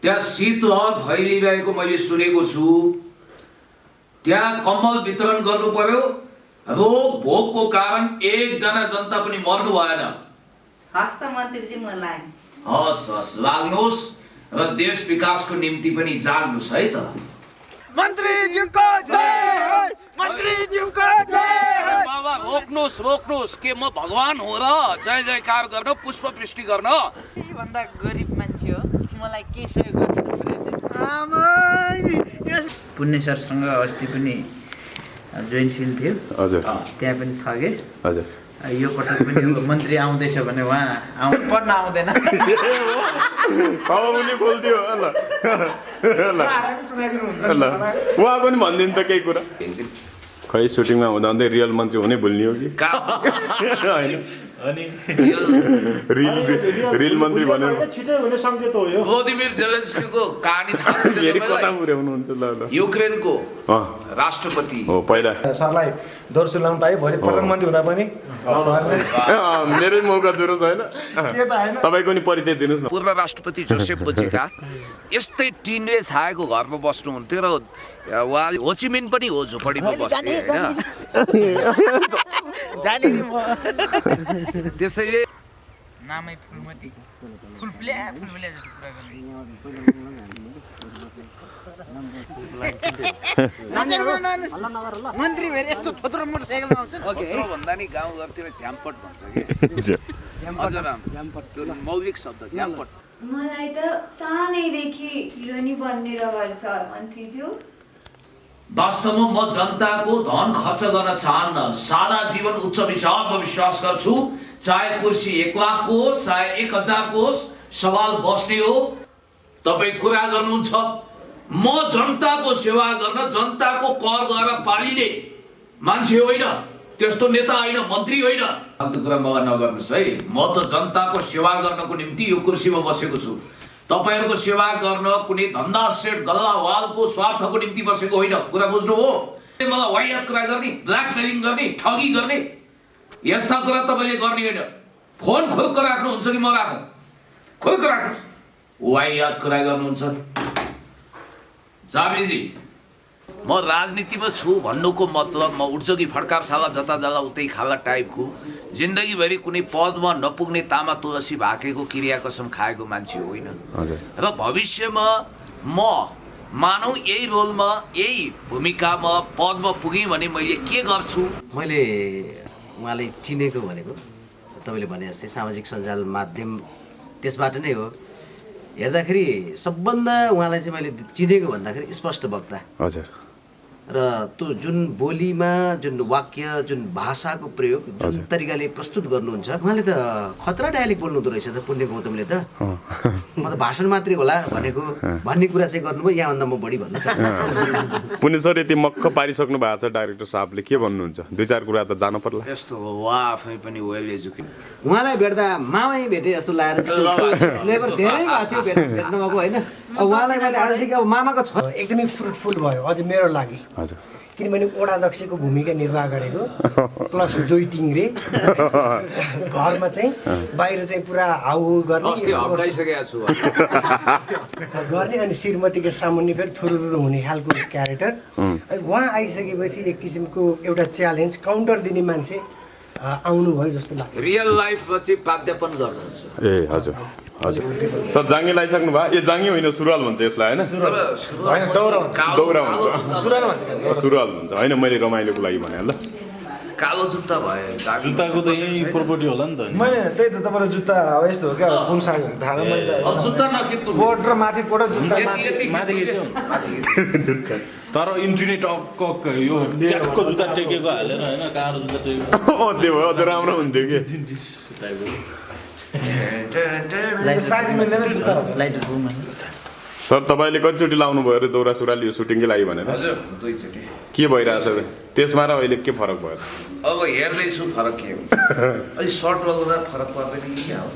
त्यहाँ शीतलहर फैलिरहेको मैले सुनेको छु। त्यहाँ कम्बल वितरण गर्नु पर्यो। रोग भोगको कारण एकजना जनता पनि मर्नु भएन। हस् त मन्त्रीजी मलाई हस् लाग्नुहोस् र देश विकासको निम्ति पनि जाग्नुहोस् है त। मन्त्रीज्यूको जय, मन्त्रीज्यूको जय। बाबा रोक्नुहोस् के म भगवान हो र जय जयकार गर्न पुष्पवृष्टि गर्न? भन्दा गरिब मान्छे हो, मलाई के सहयोग गर्नु? पुण्य सरसँग अस्ति पनि जोइन्टसिल थियो। हजुर त्यहाँ पनि ठगे। हजुर यो पटक पनि अब मन्त्री आउँदैछ भने उहाँ पढ्न आउँदैन। पनि बोल्थ्यो ल उहाँ पनि भनिदिनु त केही कुरा। खै सुटिङमा हुँदा हुँदै रियल मन्त्री हुनै भुल्ने हो कि रियल मन्त्री भनेर छिटै हुने संकेत हो यो। भ्लादिमिर जेलेन्स्कीको कहानी थाहा छ फेरि कता पुर्याउनुहुन्छ ल युक्रेनको राष्ट्रपति हो पहिला सरलाई दोर्सुलाउन पाए भोलि प्रधानमन्त्री हुँदा पनि मेरै मौका जुरो छैन। तपाईँको नि परिचय दिनुहोस् न। पूर्व राष्ट्रपति जोसेफ बोजेका यस्तै टिनले छाएको घरमा बस्नुहुन्थ्यो र उहाँ होचिमिन पनि हो झोपडीमा बस्थे होइन। त्यसैले नामै फुलमती फुलफुले फुलफुले जस्तो कुरा गर्ने। मन्त्री भेर यस्तो थोत्रो मोटरसाइकलमा आउँछ। थोत्रो भन्दा नि गाउँघरतिर झ्याम्पट भन्छ कि हजुर त्यो मौलिक शब्द झ्याम्पट। मलाई त सानैदेखि हिरोनी बन्ने रहर छ मन्त्रीज्यू। वास्तवमा म जनताको धन खर्च गर्न चाहन्न। सादा जीवन उच्च विचारमा विश्वास गर्छु। चाहे कुर्सी 1 लाखको होस् चाहे 1000 को होस्, सवाल बस्ने हो। तपाईँ कुरा गर्नुहुन्छ, म जनताको सेवा गर्न जनताको कर गरेर पालिने मान्छे होइन, त्यस्तो नेता होइन, मन्त्री होइन। त्यो कुरा मगा नगर्नुहोस् है। म त जनताको सेवा गर्नको निम्ति यो कुर्सीमा बसेको छु। तपाईहरुको सेवा गर्न कुनै धन्दा सेट गल्लावालको स्वार्थको निम्ति बसेको होइन। कुरा बुझ्नु हो? मलाई वाइयात कुरा गर्ने, ब्ल्याकमेलिङ गर्ने, ठगी गर्ने यस्ता कुरा तपाईले गर्ने होइन। फोन खोइको राख्नुहुन्छ कि म राखौँ? खोइको राख्नु। वाइयात कुरा गर्नुहुन्छ। जाबेजी, म राजनीतिमा छु भन्नुको मतलब म उड्जोगी फड्काप छाला जता जग्गा उतै खाला टाइपको जिन्दगीभरि कुनै पदमा नपुग्ने तामा तुलसी भाकेको क्रिया कसम खाएको मान्छे होइन। र भविष्यमा म मानौ यही रोलमा यही भूमिकामा पदमा पुगेँ भने मैले के गर्छु? मैले उहाँलाई चिनेको भनेको तपाईँले भने जस्तै सामाजिक सञ्जाल माध्यम त्यसबाट नै हो। हेर्दाखेरि सबभन्दा उहाँलाई चाहिँ मैले चिनेको भन्दाखेरि स्पष्ट वक्ता। हजुर। र त्यो जुन बोलीमा जुन वाक्य जुन भाषाको प्रयोग जुन तरिकाले प्रस्तुत गर्नुहुन्छ, उहाँले त खतरा डायलेक्ट बोल्नु हुँदो रहेछ त पुण्य गौतमले त। म त भाषण मात्रै होला भनेको भन्ने कुरा चाहिँ गर्नुभयो। यहाँभन्दा म बढी भन्न चाहन्छु। पुण्य सर यति मक्क पारिसक्नु भएको छ, डाइरेक्टर साहबले के भन्नुहुन्छ? 2-4 कुरा त जानु पर्ला। यस्तो हो, उहाँ आफै पनि वेल एजुकेटेड। उहाँलाई भेट्दा मामै भेटे जस्तो लागेर लेबर धेरै भएको थियो भेट्नु भएको होइन। उहाँलाई मैले आजदेखि अब मामाको छ एकदमै फ्रुटफुल भयो अझ मेरो लागि। किनभने वडा अध्यक्षको भूमिका निर्वाह गरेको प्लस जोइ टिङ्ग्रे घरमा चाहिँ बाहिर चाहिँ पुरा हाउ गर्ने अनि श्रीमतीको सामुन्ने फेरि थुरुरु हुने खालको क्यारेक्टर। उहाँ आइसकेपछि एक किसिमको एउटा च्यालेन्ज काउन्टर दिने मान्छे आउनुभयो जस्तो लाग्छ। रियल लाइफमा चाहिँ प्राध्यापन गर्नुहुन्छ। ए हजुर हजुर सर जाङ्गी लगाइसक्नु भयो? ए जाङ्गी होइन सुरुवाल भन्छ यसलाई होइन? दौरा भन्छ सुरुवाल भन्छ होइन। मैले रमाइलोको लागि भने ल कालो जुत्ता भयो। जुत्ताको त यही प्रोपर्टी होला नि त। मैले त्यही त तपाईँलाई जुत्ता अब यस्तो हो क्या कुन साग थाहा मैले जुत्ता नकिन्नु बोर्ड र माथि पोट जुत्ता माथि जुत्ता तर इन्टरनेट टक्क यो ट्याक्क जुत्ता टेकेको हालेर होइन कालो जुत्ता टेकेको त्यो भयो अझ राम्रो हुन्थ्यो कि। सर तपाईँले कतिचोटि लाउनु भयो अरे दौरा सुरुवाल यो सुटिङकै लागि भनेर? हजुर, 2 चोटि। के भइरहेछ त्यसमा र अहिले के फरक भयो? अब हेर्दैछु फरक के हुन्छ। अलि सर्ट लगाउँदा फरक पर्दैन कि क्या हो?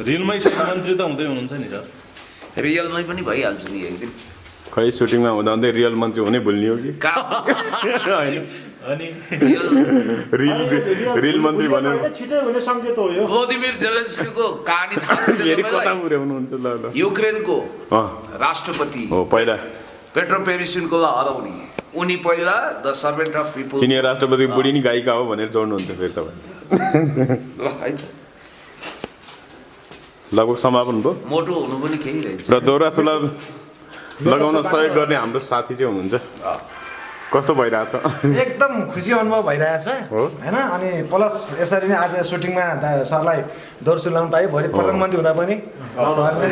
रिलमै मन्त्री त हुँदै हुनुहुन्छ नि सर? रियलमै पनि भइहाल्छु नि एक दिन। खै सुटिङमा हुँदा हुँदै रियल मन्त्री हुनै भुल्ने हो कि होइन अनि रियल मन्त्री भनेर छिटै हुने सङ्केत हो यो भ्लादिमिर जेलेन्स्कीको कहानी थाहा छ फेरि कता पुर्याउनुहुन्छ ल युक्रेनको अँ राष्ट्रपति हो पहिला पेट्रो पेरिसिनकोलाई हराउने उनी पहिला द सर्भेन्ट अफ पिपल चिनिया राष्ट्रपति बुढी नि गायिका हो भनेर जोड्नुहुन्छ फेरि तपाईँ ल है त लगभग समापन भयो मोटो हुनु पनि केही रहेछ र दौरा सुरुवाल लगाउन सहयोग गर्ने हाम्रो साथी चाहिँ हुनुहुन्छ कस्तो भइरहेछ एकदम खुसी अनुभव भइरहेछ हो? होइन अनि प्लस यसरी नै आज सुटिङमा सरलाई दौड सुलाउनु पायो भोलि प्रधानमन्त्री हुँदा पनि सरले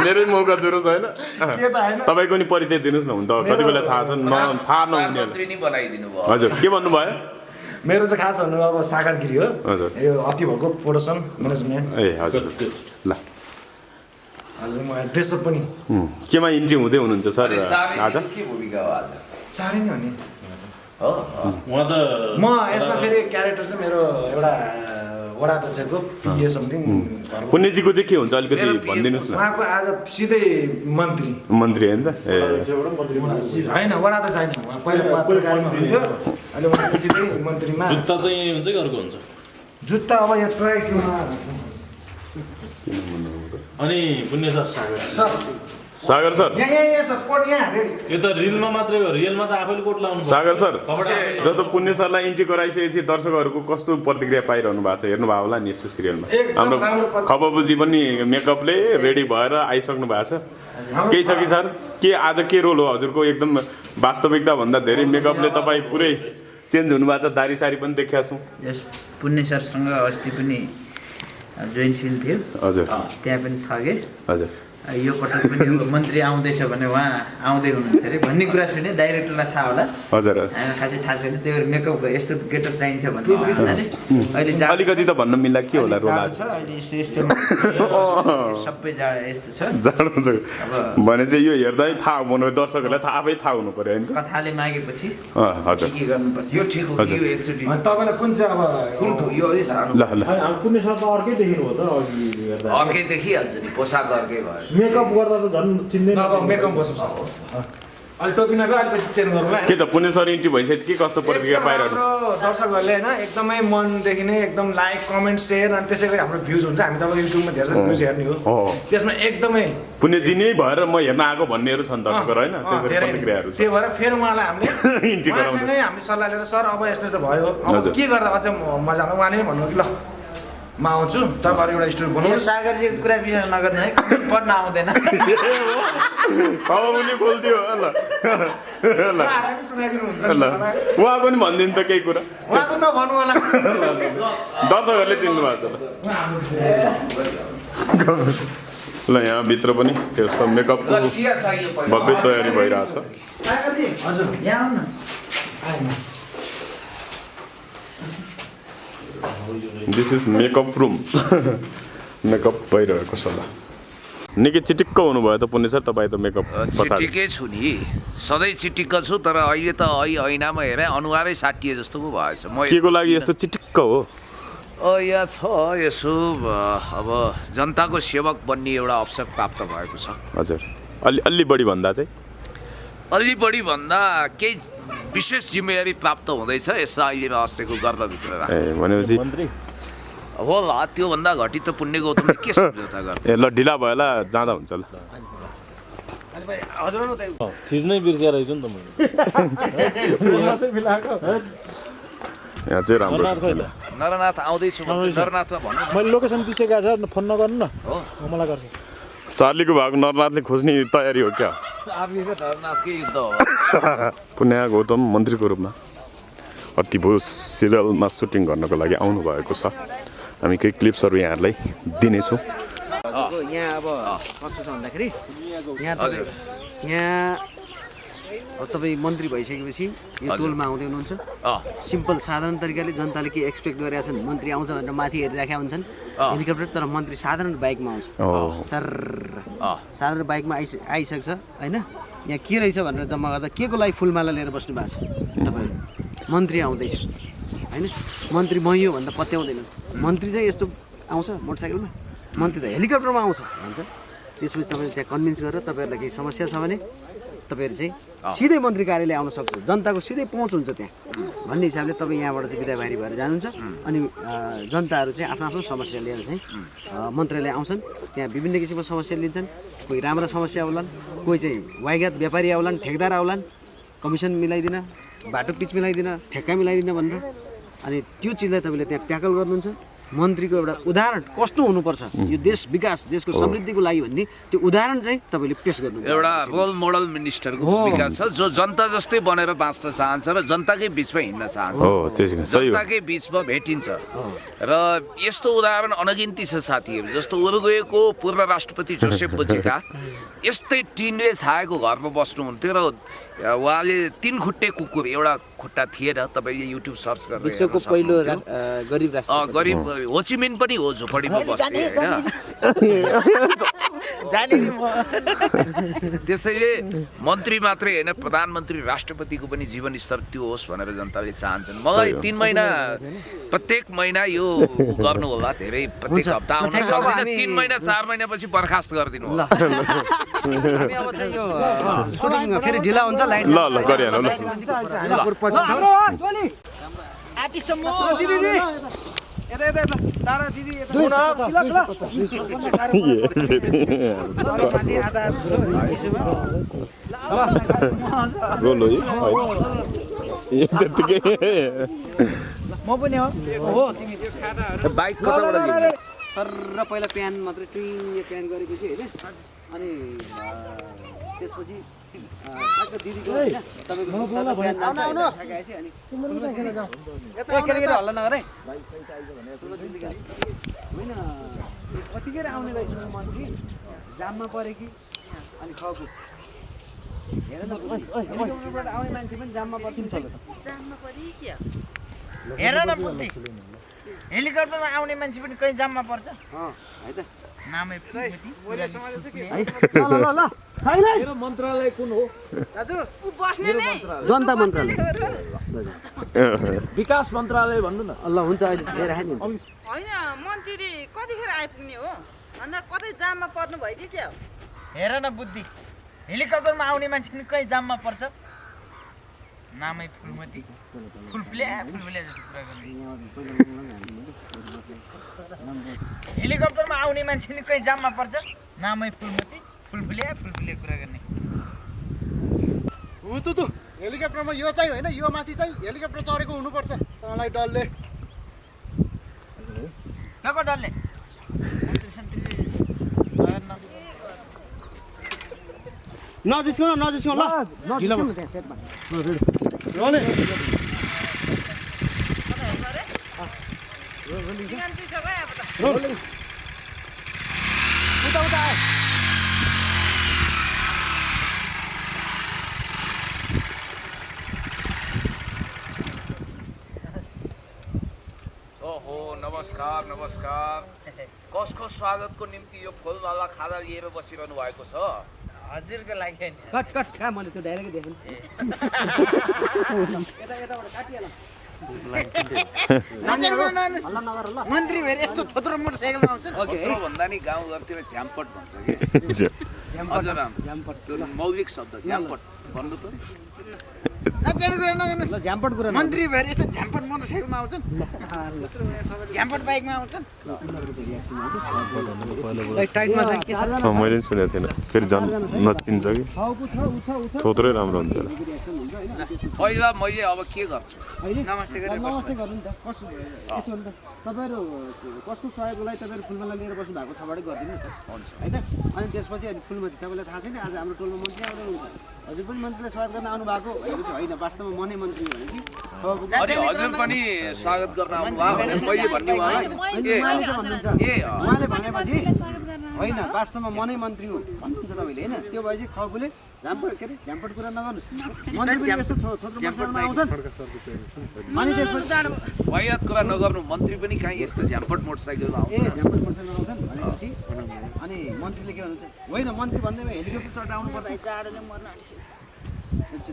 मेरै मौका जुरो छैन के त होइन तपाईँको नि परिचय दिनुहोस् न हुन त कति बेला थाहा छ थाहा नहुनेहरूलाई मन्त्री नै बनाइदिनु भयो हजुर के भन्नुभयो मेरो चाहिँ खास भन्नु अब सागर गिरी हो हजुर यो अति भएको प्रोडक्सन म्यानेजमेन्ट ए हजुर ल हजुर म ड्रेसअप पनि केमा इन्ट्री हुँदै हुनुहुन्छ सर आज के भूमिका हो आज चारै नै हो नि उहाँ त म यसमा फेरि क्यारेक्टर चाहिँ मेरो एउटा वडा अध्यक्षको पिए समथिङ पुण्यजीको चाहिँ के हुन्छ अलिकति भनिदिनुहोस् न उहाँको आज सिधै मन्त्री मन्त्री होइन त ए होइन वडा अध्यक्ष होइन उहाँ पहिला पत्रकारमा हुन्थ्यो अहिले उहाँ सिधै मन्त्रीमा जुत्ता चाहिँ यही हुन्छ कि अर्को हुन्छ जुत्ता अब यहाँ ट्राई क्युमा अनि पुण्य सर सर सागर सर यहाँ सर कोट यहाँ रेडी यो त रिलमा मात्रै हो रियलमा त आफैले कोट लाउनु पर्छ। सागर सर कपडा जस्तो पुण्य सरलाई इन्ट्री गराइसकेपछि दर्शकहरूको कस्तो प्रतिक्रिया पाइरहनु भएको छ हेर्नु भएको होला नि यस्तो सिरियलमा एकदम हाम्रो राम्रो खबबुजी पनि मेकअपले रेडी भएर आइसक्नु भएको छ केही छ कि सर के आज के रोल हो हजुरको एकदम वास्तविकता भन्दा धेरै मेकअपले तपाईँ पुरै चेन्ज हुनुभएको छ दारी सारी पनि देखेका छौँ यस पुण्य सरसँग अस्ति पनि जोइन्टसिल थियो हजुर त्यहाँ पनि ठगे हजुर यो पटक पनि अब मन्त्री आउँदैछ भने उहाँ आउँदै हुनुहुन्छ अरे भन्ने कुरा सुने डाइरेक्टरलाई थाहा होला हजुर हामीलाई खासै थाहा छैन त्यो मेकअप यस्तो गेटअप चाहिन्छ भन्ने अहिले अलिकति त भन्न मिल्ला के होला रोल आज छ अहिले यस्तो यस्तो सबै जाडो यस्तो छ जानु छ भने चाहिँ यो हेर्दै थाहा हुनु दर्शकहरूलाई थाहा आफै थाहा हुनु पर्यो होइन कथाले मागेपछि हजुर के गर्नुपर्छ यो ठिक हो कि यो एकचोटि तपाईँलाई कुन चाहिँ अब कुन ठो यो अलि सानो ल ल कुनै सर त अर्कै देखिनु हो त अघि हेर्दा अर्कै देखिहाल्छ नि पोसाक अर्कै भयो मेकअप गर्दा त झन् चिन्दैन मेकअप बस्नु सक्छ अहिले टोपी नभए अलिकति चेन्ज गरौँला के छ पुण्य सर इन्ट्री भइसकेपछि के कस्तो प्रतिक्रिया पाइरहनु हाम्रो दर्शकहरूले होइन एकदमै मनदेखि नै एकदम लाइक कमेन्ट सेयर अनि त्यसले गर्दा हाम्रो भ्युज हुन्छ हामी तपाईँ युट्युबमा धेरै भ्युज हेर्ने हो त्यसमा एकदमै पुण्यजी नै भएर म हेर्न आएको भन्नेहरू छन् दर्शकहरू होइन त्यसरी धेरै प्रतिक्रियाहरू छ त्यही भएर फेरि उहाँलाई हामीले इन्ट्री गराउँदै उहाँसँगै हामीले सल्लाह लिएर सर अब यस्तो यस्तो भयो अब हजुर। के गर्दा अझ मजा आउँछ उहाँले नै भन्नु कि ल म आउँछु तपाईँहरू एउटा स्टोरी यो बनाउनु सागरजीको कुरा विचार नगर्नु है पढ्न आउँदैन अब उनी बोल्थ्यो ल ल सुनाइदिनु हुन्छ ल उहाँको नि भनिदिनु त केही कुरा उहाँको नभन्नु होला दर्शकहरूले चिन्नु भएको छ ल यहाँ भित्र पनि त्यस्तो मेकअपको ल चिया चाहियो पहिला भव्य तयारी भइरहेछ सागरजी हजुर यहाँ आउनु न this is makeup room makeup भइरहेको छ ल निकै चिटिक्क हुनुभयो त पुण्य सर तपाईँ त मेकअप पछाडि चिटिकै छु नि सधैँ चिटिक्क छु तर अहिले त ऐनामा हेरेँ अनुहारै साटिए जस्तो पो भएछ म के को लागि यस्तो चिटिक्क हो यहाँ छ यसो अब जनताको सेवक बन्ने एउटा अवसर प्राप्त भएको छ हजुर अलि बढी भन्दा चाहिँ अलि बढी भन्दा केही विशेष जिम्मेवारी प्राप्त हुँदैछ यसलाई अहिले रहस्यको गर्भभित्र राख ए भनेपछि होला त्योभन्दा घटी त पुण्य गौतमले के सम्झौता गर्छ ए ल ढिला भयो होला जाँदा हुन्छ ल थिच्नै बिर्सेर रहेछु नि त मैले यहाँ चाहिँ राम्रो नरनाथ खोइ त नरनाथ आउँदैछु नरनाथमा भन्नु मैले लोकेसन दिइसकेको छ फोन नगर्नु न हो मलाई गर्छु चार्लीको भएको नरनाथले खोज्ने तयारी हो क्या चार्ली र नरनाथकै युद्ध हो पुण्य गौतम मन्त्रीको रूपमा अति भो सिरियलमा सुटिङ गर्नको लागि आउनुभएको छ हामी केही क्लिप्सहरू यहाँहरूलाई दिनेछौँ यहाँ अब कस्तो छ भन्दाखेरि यहाँ अब तपाईँ मन्त्री भइसकेपछि यो टोलमा आउँदै हुनुहुन्छ सिम्पल साधारण तरिकाले जनताले के एक्सपेक्ट गरेका छन् मन्त्री आउँछ भनेर माथि हेरिराखेका हुन्छन् हेलिकप्टर तर मन्त्री साधारण बाइकमा आउँछ सर साधारण बाइकमा आइसक्छ होइन यहाँ के रहेछ भनेर जम्मा गर्दा के को लागि फुलमाला लिएर बस्नु भएको छ तपाईँहरू मन्त्री आउँदैछ होइन मन्त्री महियो भन्दा पत्याउँदैन मन्त्री चाहिँ यस्तो आउँछ मोटरसाइकलमा मन्त्री त हेलिकप्टरमा आउँछ भन्छ त्यसपछि तपाईँले त्यहाँ कन्भिन्स गरेर तपाईँहरूलाई केही समस्या छ भने तपाईँहरू चाहिँ सिधै मन्त्री कार्यालय आउन सक्छ, जनताको सिधै पहुँच हुन्छ त्यहाँ भन्ने हिसाबले तपाईँ यहाँबाट चाहिँ बिदा बाहिरी भएर जानुहुन्छ। अनि जनताहरू चाहिँ आफ्नो आफ्नो समस्या लिएर चाहिँ मन्त्रालय आउँछन्, त्यहाँ विभिन्न किसिमको समस्या लिन्छन्। कोही राम्रा समस्या आउलान्, कोही चाहिँ वाइगात व्यापारी आउलान्, ठेकदार आउलान्, कमिसन मिलाइदिन, बाटो पिच मिलाइदिन, ठेक्का मिलाइदिन भनेर। अनि त्यो चिजलाई तपाईँले त्यहाँ ट्याकल गर्नुहुन्छ। मन्त्रीको एउटा उदाहरण कस्तो हुनुपर्छ यो देश विकास, देशको समृद्धिको लागि भन्ने त्यो उदाहरण चाहिँ तपाईँले पेश गर्नुहुन्छ। एउटा रोल मोडल मिनिस्टरको भूमिका छ, जो जनता जस्तै बनेर बाँच्न चाहन्छ र जनताकै बिचमा हिँड्न चाहन्छ, जनताकै बिचमा भेटिन्छ। र यस्तो उदाहरण अनगिन्ती छ साथीहरू। जस्तो उरुग्वेको पूर्व राष्ट्रपति जोसेफ बोजेका यस्तै टिनले छाएको घरमा बस्नुहुन्थ्यो र उहाँले 3 खुट्टे कुकुर, एउटा खुट्टा थिएन, तपाईँले युट्युब सर्च गरेर विश्वको पहिलो गरिब राष्ट्र, गरिब होचिमिन पनि हो, झोपडीमा बस्थे होइन। त्यसैले मन्त्री मात्रै होइन, प्रधानमन्त्री राष्ट्रपतिको पनि जीवन स्तर त्यो होस् भनेर जनताले चाहन्छन्। मलाई 3 महिना प्रत्येक महिना यो गर्नु होला, धेरै प्रत्येक हप्ता आउन सक्दिनँ। 3 महिना 4 महिनापछि बर्खास्त गरिदिनु होला। हामी अब चाहिँ यो सुटिङ फेरि ढिला हुन्छ, लाइट ल गरिहाल ल। गोलो म पनि हो तिमी त्यो खादाहरू बाइक कताबाट ल्याउने? सर पहिला प्यान मात्रै टुइङ प्यान गरेपछि होइन, अनि त्यसपछि ठ्याक्क दिदीको होइन तपाईँको हल्ला नगर है होइन। कतिखेर आउने रहेछ मन्त्री, जाममा परे कि अनि खको हेर न, हेलिकप्टरबाट आउने मान्छे पनि जाममा पर्छ। हेर न बुद्धि, हेलिकप्टरमा आउने मान्छे पनि कहीँ जाममा पर्छ है त। नामै मन्त्रालय कुन हो दाजु? उ बस्ने नै जनता मन्त्रालय, विकास मन्त्रालय भन्नु न। ल हुन्छ, अहिले धेरै राखिदिन्छ। होइन मन्त्री कतिखेर आइपुग्ने हो भन्दा कतै जाममा पर्नु भयो कि क्या हो? हेर न बुद्धि, हेलिकप्टरमा आउने मान्छे पनि कहीँ जाममा पर्छ। नामै फुलमती, फुलफुल्या फुलफुल्या जस्तो कुरा गर्ने। हेलिकप्टरमा आउने मान्छे पनि कहीँ जाममा पर्छ। नामै फुलमती, फुलफुल्या फुलफुल्या कुरा गर्ने। हो त हेलिकप्टरमा यो चाहिँ होइन, यो माथि चाहिँ हेलिकप्टर चढेको हुनुपर्छ तँलाई डल्ले। कको डल्ले? नजिस्कौ न, नजिस्कौ ल। रोले ओहो नमस्कार नमस्कार। कसको स्वागतको निम्ति यो फुलवाला खादा लिएर बसिरहनु भएको छ? हजुरको लागि कट कट खा, मैले त्यो डाइरेक्ट देखेँ। मन्त्री भेरी यस्तो थोत्रो मोटरसाइकलमा आउँछ। भन्दा नि गाउँ घरतिर झ्याम्पट भन्छ कि हजुर, त्यो मौलिक शब्द झ्याम्पट भन्नु त। नचाहिने कुरा नगर्नुहोस्। ल झ्याम्पट कुरा मन्त्री भेरी यस्तो झ्याम्पट मोटरसाइकलमा आउँछन्, झ्याम्पट बाइकमा आउँछन्। टाइटमा चाहिँ के छ? मैले पनि सुनेको थिएन, फेरि झन् नचिन्छ कि थोत्रै राम्रो हुन्छ। पहिला मैले अब के गर्छु? नमस्ते गरेर नमस्ते गर्नु नि त। कसो यसो नि त, तपाईँहरू कसको सहयोगको लागि तपाईँहरू फुलमाला लिएर बस्नु भएको छबाट गरिदिनु नि त, होइन? अनि त्यसपछि अनि फुलमती तपाईँलाई थाहा छैन, आज हाम्रो टोलमा मन्त्री आउँदै हुन्छ। हजुर पनि मन्त्रीलाई स्वागत गर्न आउनु भएको भनेपछि होइन, वास्तवमा म नै मन्त्री हो कि अनि हजुर पनि स्वागत गर्न आउनु भयो भनेर मैले भन्ने उहाँलाई उहाँले भनेपछि होइन, वास्तवमा म नै मन्त्री हो भन्नुहुन्छ तपाईँले होइन। त्यो भएपछि खकुले झ्याम्पट के अरे झ्याम्पट कुरा नगर्नुहोस्। मन्त्री पनि यस्तो थोत्रो मोटरसाइकलमा आउँछन्, अनि त्यसपछि वायात कुरा नगर्नु। मन्त्री पनि काहीँ यस्तो झ्याम्पट मोटरसाइकलमा आउँछ? ए झ्याम्पट मोटरसाइकलमा आउँछन् भनेपछि अनि मन्त्रीले के भन्नुहुन्छ? होइन मन्त्री भन्दैमा हेलिकप्टर चढेर आउनुपर्छ,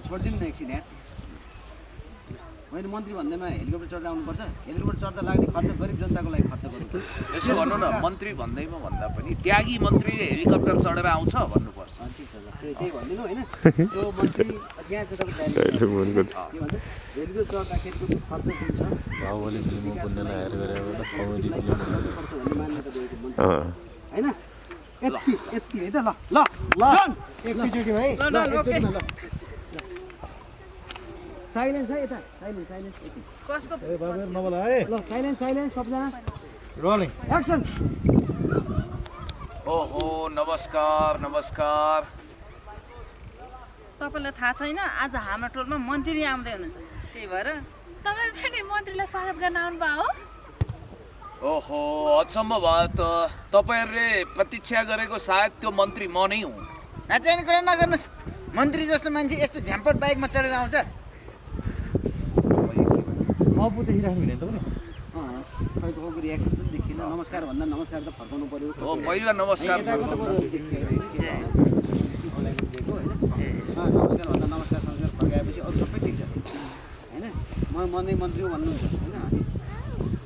छोडिदिनु न एकछिन यहाँ। होइन मन्त्री भन्दैमा हेलिकप्टर चढ्दा आउनुपर्छ हेलिकप्टर चढ्दा लाग्ने खर्च गरिब जनताको लागि खर्च गर्नु यसो भन्नु न मन्त्री भन्दैमा भन्दा पनि त्यागी मन्त्रीले हेलिकप्टर चढेर आउँछ भन्नुपर्छ ठिक छ त्यही भनिदिनु होइन त्यो मन्त्री त्यहाँ चाहिँ तपाईँ हेलिकप्टर चढ्दाखेरिको खर्च दिन्छ बाहुबली फिल्ममा पुण्यलाई हायर गरेर कमेडी फिल्म होइन यति यति है त ल ल ल एकैचोटि भाइ ल ओके साइलेन्स है यता साइलेन्स साइलेन्स कसको ल साइलेन्स साइलेन्स सबजना रोलिङ एक्सन ओहो नमस्कार नमस्कार तपाईँलाई थाहा छैन आज हाम्रो टोलमा मन्त्री आउँदै हुनुहुन्छ त्यही भएर तपाईँ पनि मन्त्रीलाई स्वागत गर्न आउनुभयो ओहो अचम्म भयो त तपाईँहरूले प्रतीक्षा गरेको सायद त्यो मन्त्री म नै हुँ नचाहिने कुरा नगर्नुहोस् मन्त्री जस्तो मान्छे यस्तो झ्याम्पट बाइकमा चढेर आउँछ अबु देखिराख्नु हुने त पनि तपाईँको रियाक्सन पनि देखिन नमस्कार भन्दा नमस्कार त फर्काउनु पर्यो हो पहिला नमस्कार नमस्कार भन्दा नमस्कार संस्कार फर्काएपछि अरू सबै ठिक छ होइन म मन्त्री हो भन्नुहुन्छ होइन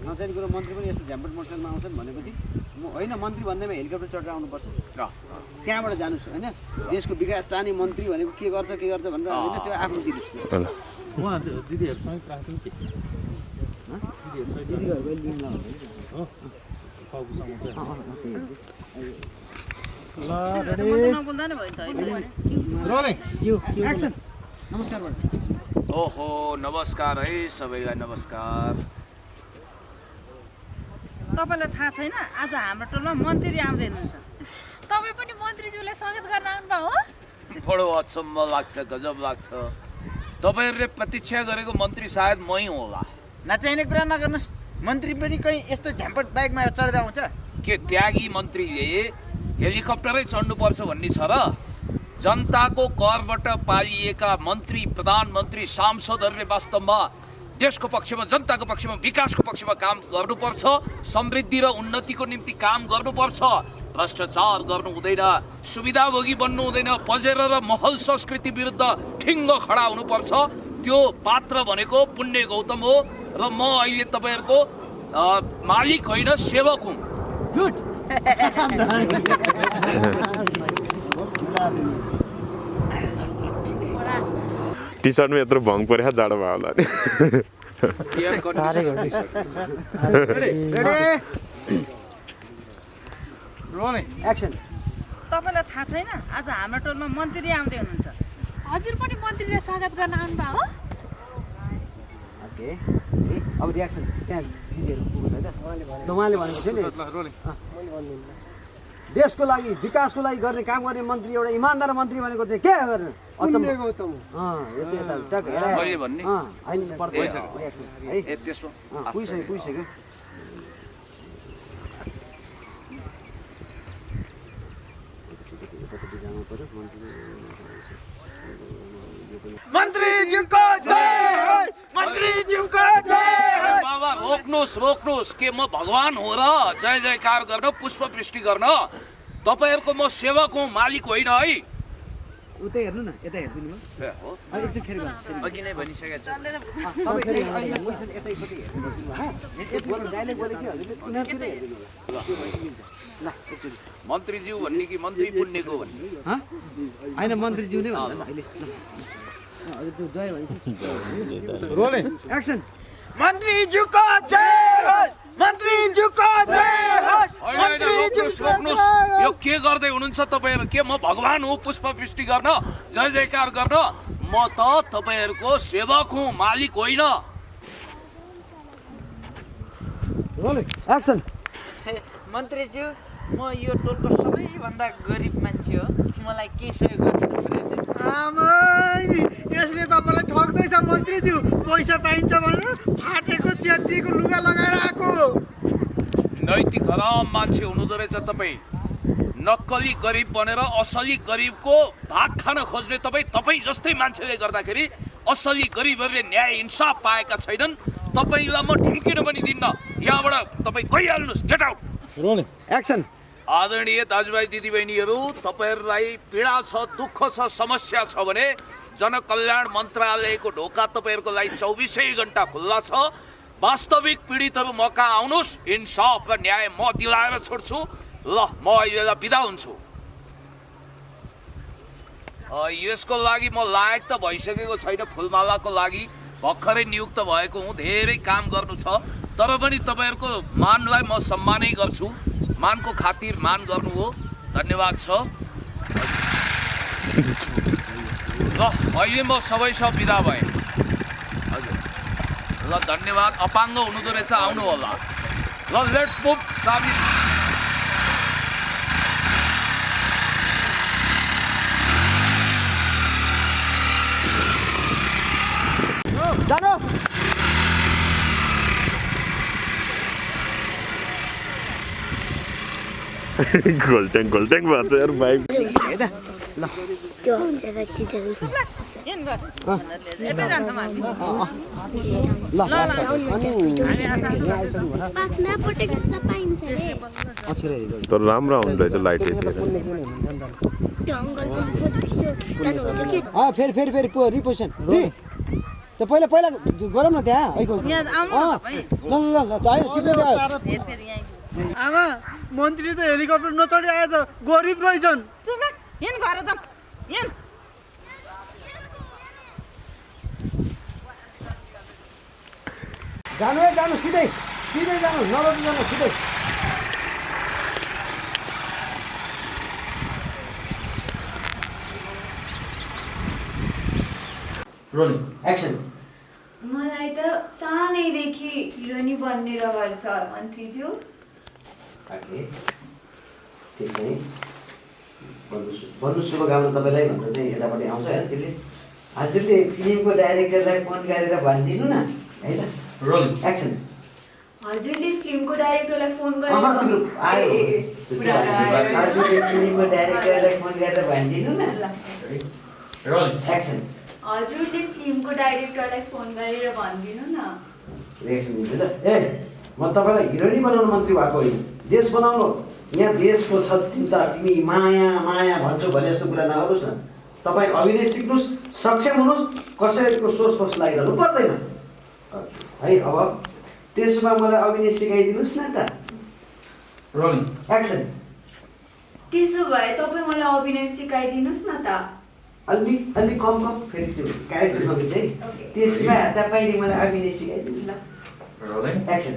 नचाहिने कुरो मन्त्री पनि यस्तो झ्याम्पट मोटरसाइकलमा आउँछन् भनेपछि म होइन मन्त्री भन्दैमा हेलिकप्टर चढेर आउनुपर्छ त्यहाँबाट जानुहोस् होइन देशको विकास चाहने मन्त्री भनेको के गर्छ भनेर होइन त्यो आफ्नो दिनुहोस् उहाँ दिदीहरूसँग राख्छौँ कि दिदीहरूको लिन नबोल्दा नि भयो त रोलिङ एक्सन नमस्कार ओहो नमस्कार है सबैलाई नमस्कार तपाईँलाई थाहा छैन आज हाम्रो टोलमा मन्त्री आउँदै हुनुहुन्छ तपाईँ पनि मन्त्रीज्यूलाई स्वागत गर्न आउनुभयो बडो अचम्म लाग्छ गजब लाग्छ तपाईँहरूले प्रतीक्षा गरेको मन्त्री सायद मै होला नचाहिने कुरा नगर्नुहोस् मन्त्री पनि कहीँ यस्तो झ्याम्पट बाइकमा चढेर आउँछ के त्यागी मन्त्रीले हेलिकप्टरै चढ्नुपर्छ भन्ने छ र जनताको करबाट पालिएका मन्त्री प्रधानमन्त्री सांसदहरूले वास्तवमा देशको पक्षमा जनताको पक्षमा विकासको पक्षमा काम गर्नुपर्छ समृद्धि र उन्नतिको निम्ति काम गर्नुपर्छ भ्रष्टाचार गर्नु हुँदैन सुविधाभोगी बन्नु हुँदैन पजेर र महल संस्कृति विरुद्ध ठिङ्ग खडा हुनुपर्छ त्यो पात्र भनेको पुण्य गौतम हो र म अहिले तपाईँहरूको मालिक होइन सेवक हुँ टी सर्टमा यत्रो भङ परेको जाडो भयो होला नि एक्सन तपाईँलाई थाहा छैन आज हाम्रो टोलमा मन्त्री आउँदै हुनुहुन्छ हजुर पनि मन्त्रीलाई स्वागत गर्न आउनुभयो ओके अब रियाक्सन त्यहाँ दिदीहरू पुग्छ है त उहाँले भनेको थियो नि देशको लागि विकासको लागि गर्ने काम गर्ने मन्त्री एउटा इमान्दार मन्त्री भनेको चाहिँ के गर्ने मैले भन्ने पुगिसक्यो मन्त्रीज्यूको जय होस् मन्त्रीज्यूको जय होस् बाबा रोक्नुहोस् के म भगवान हो र जय जयकार गर्न पुष्पवृष्टि गर्न तपाईँहरूको म सेवक हुँ मालिक होइन है उतै हेर्नु न यता हेर्दिनु भयो एकचोटि फेरि अघि नै भनिसकेको छु मन्त्रीज्यू भन्ने कि मन्त्री पुण्यको भन्ने होइन मन्त्रीज्यू नै भन्दा अहिले रोलिङ एक्सन मन्त्रीज्यूको जय होस् मन्त्रीज्यूको जय होस् रोक्नुहोस् यो के गर्दै हुनुहुन्छ तपाईँहरू के म भगवान हुँ पुष्पवृष्टि गर्न जय जयकार गर्न म त तपाईँहरूको सेवक हुँ मालिक होइन एक्सन मन्त्रीज्यू म यो टोलको सबैभन्दा गरिब मान्छे हो मलाई के सहयोग गर्नु यसले तपाईँलाई ठग्दैछ मन्त्रीज्यू पैसा पाइन्छ भनेर फाटेको च्यातिएको लुगा लगाएर आएको नैतिक हराम मान्छे हुनुहुँदो रहेछ तपाईँ नक्कली गरिब बनेर असली गरिबको भाग खान खोज्ने तपाईँ जस्तै मान्छेले गर्दाखेरि असली गरिबहरूले न्याय इन्साफ पाएका छैनन् तपाईँलाई म ढिम्किन पनि दिन्न यहाँबाट तपाईँ गइहाल्नुहोस् गेट आउट रोलिङ एक्सन आदरणीय दाजुभाइ दिदीबहिनीहरू तपाईँहरूलाई पीडा छ दुःख छ समस्या छ भने जनकल्याण मन्त्रालयको ढोका तपाईँहरूको लागि 24 घण्टा खुल्ला छ। वास्तविक पीडितहरू मका आउनुहोस्, इन्साफ र न्याय म दिलाएर छोड्छु। ल म अहिलेलाई बिदा हुन्छु। यसको लागि म लायक त भइसकेको छैन, फुलमालाको लागि भर्खरै नियुक्त भएको हुँ, धेरै काम गर्नु छ। तर पनि तपाईँहरूको मानलाई म सम्मानै गर्छु, मानको खातिर मान गर्नु हो। धन्यवाद छ। ल अहिले म सबैसँग बिदा भएँ। हजुर ल धन्यवाद। अपाङ्ग हुनुहुँदो रहेछ, आउनु होला। ल लेट्स मुभ। चाबी जानु घोल्ट्याङ भएको छ यार बाइक। तर राम्रो आउनु रहेछ लाइट यतिखेर। फेरि फेरि फेरि रिपोजिसन त पहिला पहिला गरौँ न त्यहाँ आमा मन्त्री त हेलिकप्टर नचढी आए त गरिब रहेछन्। जानु है जानु, सिधै सिधै जानु, नरोड जानु सिधै। एक्सन। मलाई त सानैदेखि हिरोइनी बन्ने रहर छ मन्त्रीज्यू। ओके ठिक छ है। भन्नु शुभकामना तपाईँलाई भनेर चाहिँ यतापट्टि आउँछ होइन। त्यसले हजुरले फिल्मको डाइरेक्टरलाई फोन गरेर भनिदिनु न है त। Roll action. हजुरले फिल्मको डाइरेक्टरलाई फोन हजुरले फिल्मको डाइरेक्टरलाई फोन गरेर भनिदिनु न। Roll action. हजुरले फिल्मको डाइरेक्टरलाई फोन गरेर भनिदिनु न। रिएक्सन दिन्छ ल। ए म तपाईँलाई हिरोइनी बनाउनु मन्त्री भएको होइन, देश बनाउनु। यहाँ देशको छ चिन्ता, तिमी माया माया भन्छौ भने जस्तो कुरा नगर्नुहोस् न। तपाईँ अभिनय सिक्नुहोस्, सक्षम हुनुहोस्, कसैको सोच फोस लागिरहनु पर्दैन है। अब त्यसमा मलाई अभिनय सिकाइदिनुहोस् न त। Rolling action. त्यसो भए तपाईँ मलाई अभिनय सिकाइदिनुहोस् न त। अलि अलि कम कम फेरि त्यो क्यारेक्टर नबिच है। त्यसमा तपाईँले मलाई अभिनय सिकाइदिनुहोस् न। Rolling action.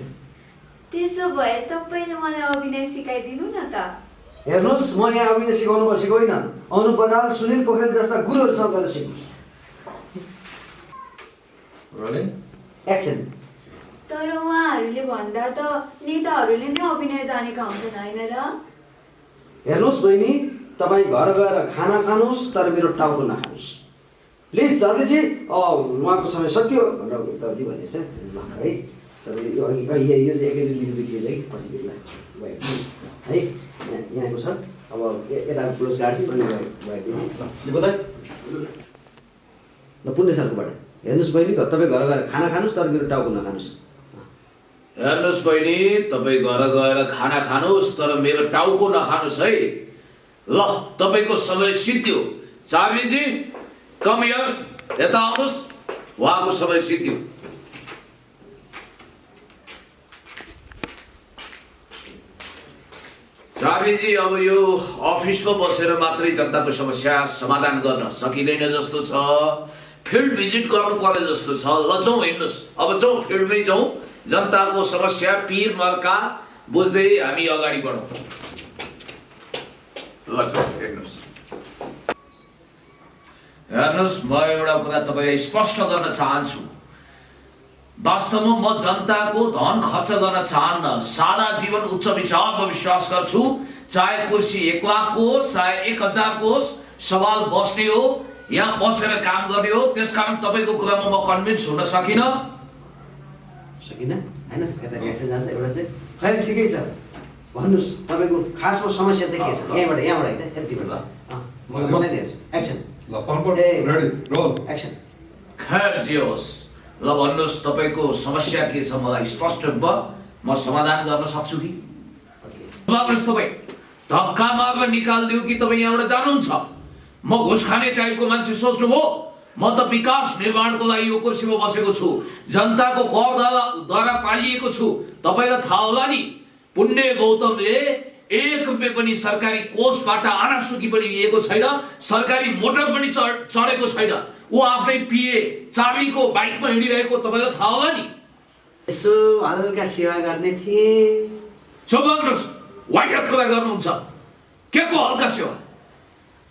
त्यसो भए तपाईँले मलाई अभिनय सिकाइदिनु न त। हेर्नुहोस्, म यहाँ अभिनय सिकाउनु बसेको होइन, अनु बराल, सुनिल पोखरेल जस्ता गुरुहरूसँग गएर सिक्नुहोस्। Rolling action. तर उहाँहरूले भन्दा त नेताहरूले नै अभिनय जानेका हुन्छन् होइन र? हेर्नुहोस् बहिनी, तपाईँ घर गएर खाना खानुहोस्, तर मेरो टाउको नखानुहोस् प्लिज। साथीजी उहाँको समय सक्यो भनेर यताउति भनेछ है। तपाईँ यो चाहिँ एकैचोटि बिर्सिएछ कि पछि बेला है। यहाँको छ। अब यता क्लोज गाडिदिउँ अनि ल पुण्य सालकोबाट। हेर्नुहोस् बहिनी, तपाईँ घर गएर खाना खानुहोस्, तर मेरो टाउको नखानुहोस्। हेर्नुहोस् बहिनी, तपाईँ घर गएर खाना खानुहोस्, तर मेरो टाउको नखानुहोस् है। ल तपाईँको समय सिद्धियो। चाबीजी कम हियर, यता आउनुहोस्, उहाँको समय सिद्धियो। चाबीजी अब यो अफिसमा बसेर मात्रै जनताको समस्या समाधान गर्न सकिँदैन जस्तो छ। फिल्ड भिजिट गर्नु पर्यो जस्तो छ। ल जाउँ, हिँड्नुहोस्, अब जाउँ, फिल्डमै जाउँ। जनताको समस्या पीर मर्का बुझ्दै हामी अगाडि बढौँ। ल जाउँ, हेर्नुहोस्। हेर्नुहोस्, म एउटा कुरा तपाईँलाई स्पष्ट गर्न चाहन्छु। वास्तवमा म जनताको धन खर्च गर्न चाहन्न। सादा जीवन, उच्च विचारमा विश्वास गर्छु। चाहे कुर्सी 1 लाखको होस्, चाहे 1000 को होस्, सवाल बस्ने हो, यहाँ बसेर काम गर्ने हो। त्यसकारण तपाईँको कुरामा म कन्भिन्स हुन सकिनँ। सकिनँ होइन, यता रिएक्सन जान्छ एउटा चाहिँ। खै ठिकै छ, भन्नुहोस् तपाईँको खासमा समस्या चाहिँ के छ? यहाँबाट होइन, यतिबाट ल मलाई नै हेर्छु। एक्सन। Roll action. खैर जे होस्, ल भन्नुहोस् तपाईँको समस्या के छ, मलाई स्पष्ट भयो, म समाधान गर्न सक्छु कि? तपाईँ धक्का मारेर निकालिदियो कि तपाईँ यहाँबाट जानुहुन्छ? म घुस खाने टाइपको मान्छे सोच्नुभयो? म त विकास निर्माणको लागि यो कुर्सीमा बसेको छु, जनताको करद्वारा पालिएको छु। तपाईँलाई थाहा होला नि, पुण्य गौतमले 1 रुपियाँ पनि सरकारी कोषबाट आनासुकी पनि लिएको छैन, सरकारी मोटर पनि चढेको छैन। ऊ आफ्नै पिए चाबीको बाइकमा हिँडिरहेको तपाईँलाई थाहा होला नि। यसो हल्का सेवा गर्ने थिए। चुप गर्नुहोस्, वाइट कुरा गर्नुहुन्छ। के को हल्का सेवा?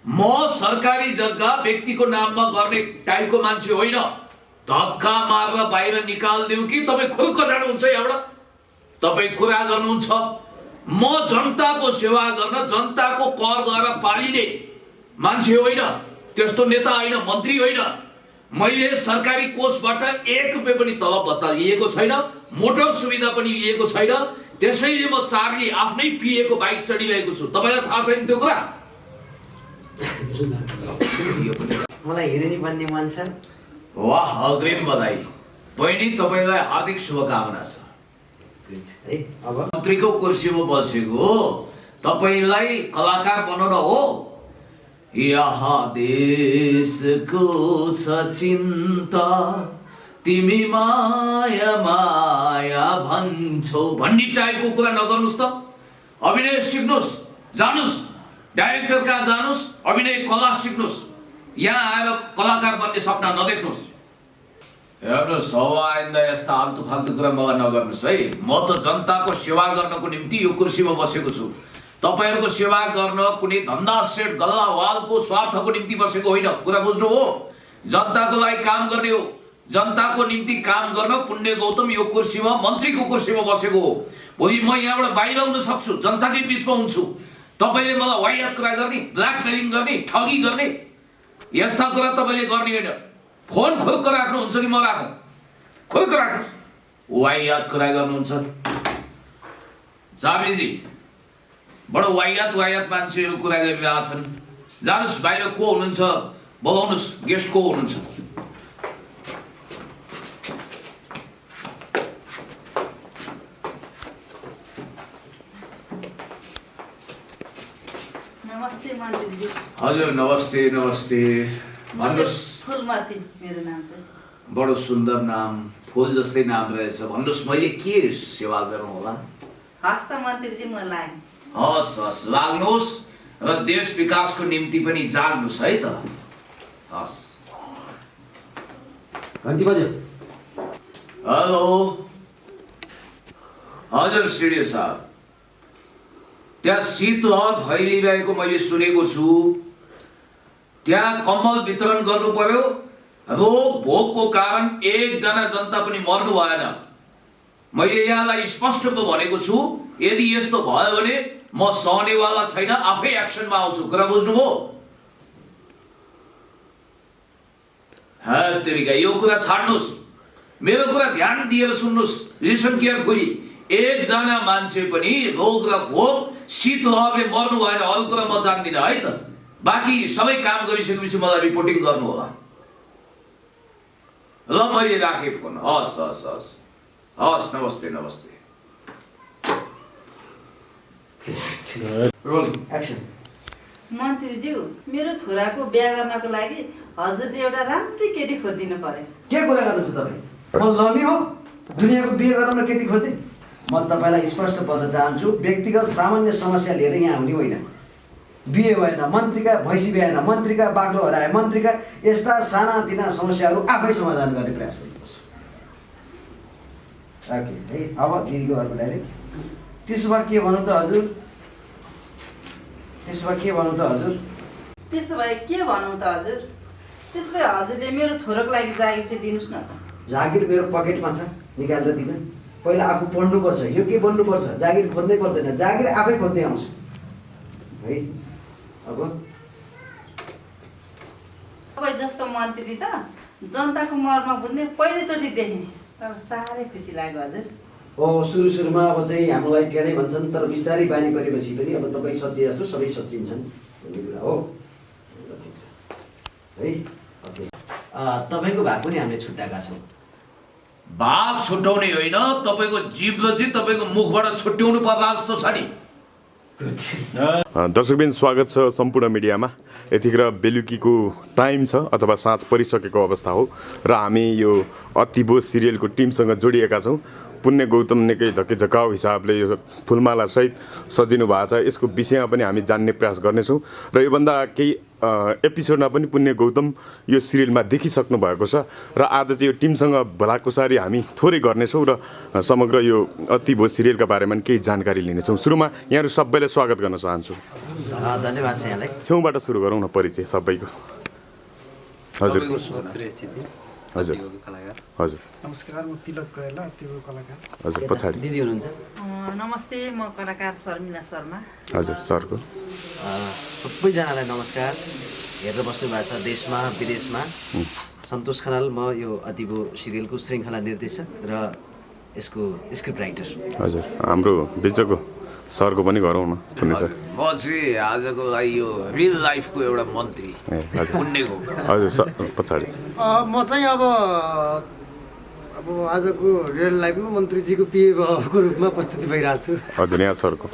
म सरकारी जग्गा व्यक्तिको नाममा गर्ने टाइपको मान्छे होइन। धक्का मारेर बाहिर निकाल्दिउ कि तपाईँ खुर्क जानुहुन्छ यहाँबाट? तपाईँ कुरा गर्नुहुन्छ, म जनताको सेवा गर्न, जनताको करद्वारा पालिने मान्छे होइन, त्यस्तो नेता होइन, मन्त्री होइन। मैले सरकारी कोषबाट 1 रुपियाँ पनि तलब भत्ता लिएको छैन, मोटर सुविधा पनि लिएको छैन। त्यसैले म चार्ली आफ्नै पिएको बाइक चढिरहेको छु। तपाईँलाई थाहा छैन त्यो कुरा? मलाई हिँड्ने भन्ने मन छ। वाह, अग्रिम बधाई। बहिनी, तपाईँलाई हार्दिक शुभकामना छ। अब मन्त्रीको कुर्सीमा बसेको तपाईँलाई कलाकार बनाउन हो? यहाँ देशको छ चिन्ता, तिमी माया माया भन्छौ भन्ने टाइपको कुरा नगर्नुहोस् त। अभिनय सिक्नुहोस्, जानुहोस्, डाइरेक्टर कहाँ जानुहोस्, अभिनय कला सिक्नुहोस्। यहाँ आएर कलाकार बन्ने सपना नदेख्नुहोस्। हेर्नुहोस्, आइन्दा यस्ता फाल्तु फाल्तु कुरा मलाई नगर्नुहोस् है। म त जनताको सेवा गर्नको निम्ति यो कुर्सीमा बसेको छु। तपाईँहरूको सेवा गर्न कुनै धन्दा सेट गल्लावालको स्वार्थको निम्ति बसेको होइन। कुरा बुझ्नु हो? जनताको लागि काम गर्ने हो। जनताको निम्ति काम गर्न पुण्य गौतम यो कुर्सीमा, मन्त्रीको कुर्सीमा बसेको हो। भोलि म यहाँबाट बाहिर आउन सक्छु, जनताकै बिचमा हुन्छु। तपाईँले मलाई वाइयात कुरा गर्ने, ब्ल्याकमेलिङ गर्ने, ठगी गर्ने, यस्ता कुरा तपाईँले गर्ने होइन। फोन खोक राख्नुहुन्छ कि म राखौँ? खोक राख्नु। वाइयात कुरा गर्नुहुन्छ। चाबीजी, बडो वाइयात मान्छेहरू कुरा गरिरहेछन्। जानुहोस्, बाहिर को हुनुहुन्छ बोलाउनुहोस्, गेस्ट को हुनुहुन्छ? नमस्ते मन्त्रीजी। हजुर, नमस्ते नमस्ते। भन्नुहोस्। फुलमती मेरो नाम चाहिँ। बडो सुन्दर नाम, फुल जस्तै नाम रहेछ। भन्नुहोस्, मैले के सेवा गरौँ होला? हस् त मन्त्रीजी, म लागेँ। हस् हस्, लाग्नुहोस् र देश विकासको निम्ति पनि जाग्नुहोस् है त। हस्। घन्टी बज्यो। हेलो। हजुर सिडिओ साहब, त्यहाँ शीतलहर फैलिरहेको मैले सुनेको छु। त्यहाँ कम्बल वितरण गर्नु पर्यो। रोग भोगको कारण 1 जना जनता पनि मर्नु भएन। मैले यहाँलाई स्पष्ट भनेको छु, यदि यस्तो भयो भने म सहनेवाला छैन, आफै एक्सनमा आउँछु। कुरा बुझ्नुभयो? तेरिका, यो कुरा छाड्नुहोस्, मेरो कुरा ध्यान दिएर सुन्नुहोस्। Listen carefully. 1 जना मान्छे पनि रोग र भोग शीतलहरले मर्नु भएन। अरू कुरा म जान्दिनँ है त। बाँकी सबै काम गरिसकेपछि मलाई रिपोर्टिङ गर्नु होला। ल, मैले राखेँ फोन। हस् हस् हस् हस्, नमस्ते नमस्ते। मन्त्रीज्यू, मेरो छोराको बिहा गर्नको लागि हजुरले एउटा राम्रै केटी खोजिदिनु पर्यो। के कुरा गर्नुहुन्छ तपाईँ? म लमी हो दुनियाँको बिहे गराउन केटी खोज्दै? म तपाईँलाई स्पष्ट भन्न चाहन्छु, व्यक्तिगत सामान्य समस्या लिएर यहाँ आउने होइन। बिहे भएन, मन्त्रीका भैँसी भएन, मन्त्रीका बाख्रो हराए, मन्त्रीका यस्ता सानातिना समस्याहरू आफै समाधान गर्ने प्रयास गर्नुपर्छ। ओके है, अब दिदीको अर्को डाइरेक्ट। त्यसो भए के भनौँ त हजुर? त्यसो भए के भनौँ त हजुर? त्यसो भए हजुरले मेरो छोरोको लागि जागिर चाहिँ दिनुहोस् न त। जागिर मेरो पकेटमा छ, निकालेर दिन। पहिला आफू पढ्नुपर्छ, योग्य बन्नुपर्छ, जागिर खोज्नै पर्दैन, जागिर आफै खोज्दै आउँछ है। अब तपाईँ जस्तो मन्त्री त जनताको मर्म बुझ्ने पहिलोचोटि देखेँ, तर साह्रै खुसी लाग्यो हजुर। सुरुमा अब चाहिँ हामीलाई टेढै भन्छन्, तर बिस्तारै बानी परेपछि पनि अब तपाईँ सच्ची जस्तो सबै सच्चिन्छन् भन्ने कुरा हो। ठिक छ है। ओके, तपाईँको भाग पनि हामीले छुट्याएका छौँ। भाग छुट्याउने होइन, तपाईँको जीवलाई चाहिँ तपाईँको मुखबाट छुट्याउनु पर्ला जस्तो छ नि। दर्शकबिन स्वागत छ सम्पूर्ण मिडियामा। यतिखेर बेलुकीको टाइम छ अथवा साँझ परिसकेको अवस्था हो र हामी यो अतिबो सिरियलको टिमसँग जोडिएका छौँ। पुण्य गौतम निकै झकेझकाउ हिसाबले यो फुलमाला सहित सजिनु भएको छ। यसको विषयमा पनि हामी जान्ने प्रयास गर्नेछौँ र योभन्दा केही एपिसोडमा पनि पुण्य गौतम यो सिरियलमा देखिसक्नु भएको छ र आज चाहिँ यो टिमसँग भलाकुसारी हामी थोरै गर्नेछौँ र समग्र यो अतिबो सिरियलका बारेमा केही जानकारी लिनेछौँ। सुरुमा यहाँहरू सबैलाई स्वागत गर्न चाहन्छु। धन्यवाद छ यहाँलाई। छेउबाट सुरु गरौँ न परिचय सबैको। हजुर हजुर हजुर नमस्कार, म तिलक गएला, अतिबो कलाकार। हजुर पछाडि दिदी हुनुहुन्छ। नमस्ते, म कलाकार शर्मिला शर्मा। हजुर सरको सबैजनालाई नमस्कार। हेरेर बस्नु भएको छ देशमा विदेशमा। सन्तोष खनाल, म यो अतिबो सिरियलको श्रृङ्खला निर्देशक र यसको स्क्रिप्ट राइटर। हजुर हाम्रो बिचको सरको पनि गरौँ न पुण्य सर। म चाहिँ आजको लागि यो रियल लाइफको एउटा मन्त्री पुण्यको। हजुर सर पछाडि। म चाहिँ अब आजको रियल लाइफमा मन्त्रीजीको पिएको रूपमा प्रस्तुति भइरहेको छु। हजुर यहाँ सरको।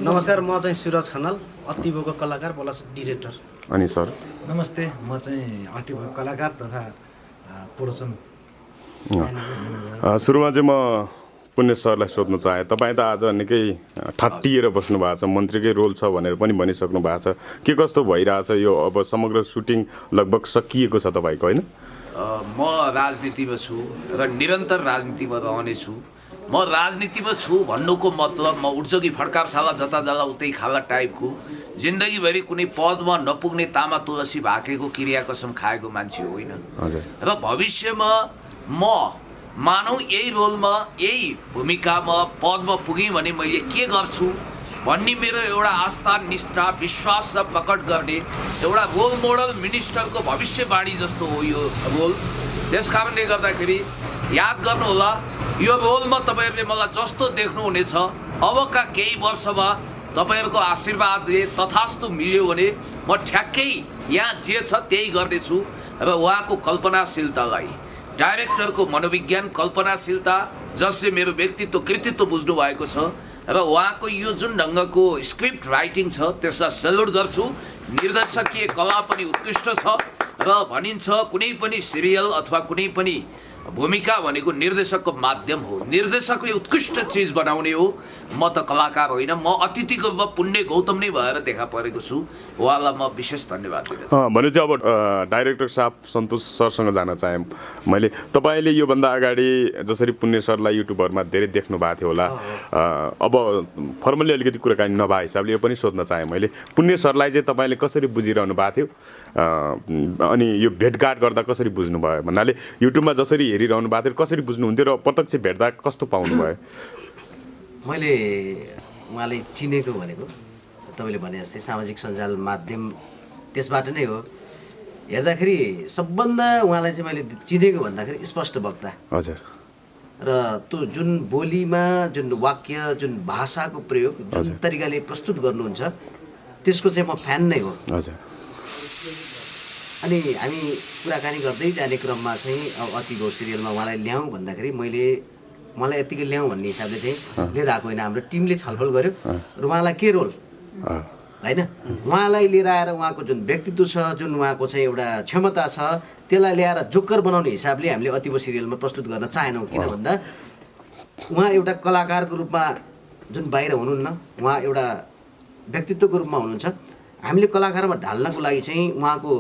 नमस्कार, म चाहिँ सुरज खनाल, अतिबोको कलाकार प्लस डिरेक्टर। अनि सर नमस्ते, म चाहिँ अतिबो कलाकार तथा प्रोडक्सन। सुरुमा चाहिँ म पुण्य सरलाई सोध्न चाहेँ। तपाईँ त आज निकै ठाट्टिएर बस्नु भएको छ, मन्त्रीकै रोल छ भनेर पनि भनिसक्नु भएको छ। के कस्तो भइरहेछ यो? अब समग्र सुटिङ लगभग सकिएको छ तपाईँको, होइन? म राजनीतिमा छु र निरन्तर राजनीतिमा रहनेछु। म राजनीतिमा छु भन्नुको मतलब म उठ्छ कि फड्कापशाला जता जग्गा उतै खाला टाइपको जिन्दगीभरि कुनै पदमा नपुग्ने तामा तुलसी भाकेको क्रिया कसम खाएको मान्छे होइन। र भविष्यमा म मानौ यही रोलमा यही भूमिकामा पदमा पुगेँ भने मैले के गर्छु भन्ने मेरो एउटा आस्था निष्ठा विश्वास र प्रकट गर्ने एउटा रोल मोडल मिनिस्टरको भविष्यवाणी जस्तो हो यो रोल। त्यस कारणले गर्दाखेरि याद गर्नुहोला, यो रोलमा तपाईँहरूले मलाई जस्तो देख्नुहुनेछ अबका केही वर्षमा तपाईँहरूको आशीर्वादले तथास्तु मिल्यो भने म ठ्याक्कै यहाँ जे छ त्यही गर्नेछु र उहाँको कल्पनाशीलतालाई, डाइरेक्टरको मनोविज्ञान कल्पनाशीलता जसले मेरो व्यक्तित्व कृतित्व बुझ्नु भएको छ र उहाँको यो जुन ढङ्गको स्क्रिप्ट राइटिङ छ त्यसलाई सेल्युट गर्छु। निर्देशकीय कला पनि उत्कृष्ट छ र भनिन्छ कुनै पनि सिरियल अथवा कुनै पनि भूमिका भनेको निर्देशकको माध्यम हो। निर्देशकले उत्कृष्ट चिज बनाउने हो, म त कलाकार होइन। म अतिथिको रूपमा पुण्य गौतम नै भएर देखा परेको छु। उहाँलाई म विशेष धन्यवाद दिन्छु। भने चाहिँ अब डाइरेक्टर साहब सन्तोष सरसँग जान चाहेँ मैले। तपाईँले योभन्दा अगाडि जसरी पुण्य सरलाई युट्युबहरूमा धेरै देख्नु भएको थियो होला, अब फर्मली अलिकति कुराकानी नभए हिसाबले यो पनि सोध्न चाहेँ मैले। पुण्य सरलाई चाहिँ तपाईँले कसरी बुझिरहनु भएको थियो अनि यो भेटघाट गर्दा कसरी बुझ्नुभयो भन्नाले युट्युबमा जसरी हेरिरहनु भएको थियो कसरी बुझ्नुहुन्थ्यो र प्रत्यक्ष भेट्दा कस्तो पाउनुभयो? मैले उहाँले चिनेको भनेको तपाईँले भने जस्तै सामाजिक सञ्जाल माध्यम त्यसबाट नै हो। हेर्दाखेरि सबभन्दा उहाँलाई चाहिँ मैले चिनेको भन्दाखेरि स्पष्ट वक्ता। हजुर। र त्यो जुन बोलीमा जुन वाक्य जुन भाषाको प्रयोग जुन तरिकाले प्रस्तुत गर्नुहुन्छ त्यसको चाहिँ म फ्यान नै हो। हजुर। अनि हामी कुराकानी गर्दै जाने क्रममा चाहिँ अब अतिबो सिरियलमा उहाँलाई ल्याउँ भन्दाखेरि मलाई यत्तिकै ल्याउँ भन्ने हिसाबले चाहिँ लिएर आएको होइन। हाम्रो टिमले छलफल गर्यो र उहाँलाई के रोल होइन, उहाँलाई लिएर आएर उहाँको जुन व्यक्तित्व छ, जुन उहाँको चाहिँ एउटा क्षमता छ, त्यसलाई ल्याएर जोकर बनाउने हिसाबले हामीले अतिबो सिरियलमा प्रस्तुत गर्न चाहेनौँ। किन भन्दा उहाँ एउटा कलाकारको रूपमा जुन बाहिर हुनुहुन्न, उहाँ एउटा व्यक्तित्वको रूपमा हुनुहुन्छ। हामीले कलाकारमा ढाल्नको लागि चाहिँ उहाँको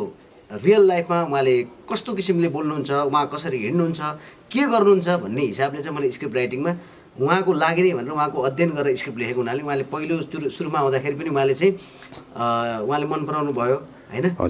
रियल लाइफमा उहाँले कस्तो किसिमले बोल्नुहुन्छ, उहाँ कसरी हिँड्नुहुन्छ, के गर्नुहुन्छ भन्ने हिसाबले चाहिँ मैले स्क्रिप्ट राइटिङमा उहाँको लागि नै भनेर उहाँको अध्ययन गरेर स्क्रिप्ट लेखेको हुनाले उहाँले पहिलो सुरुमा आउँदाखेरि पनि उहाँले मन पराउनु भयो होइन।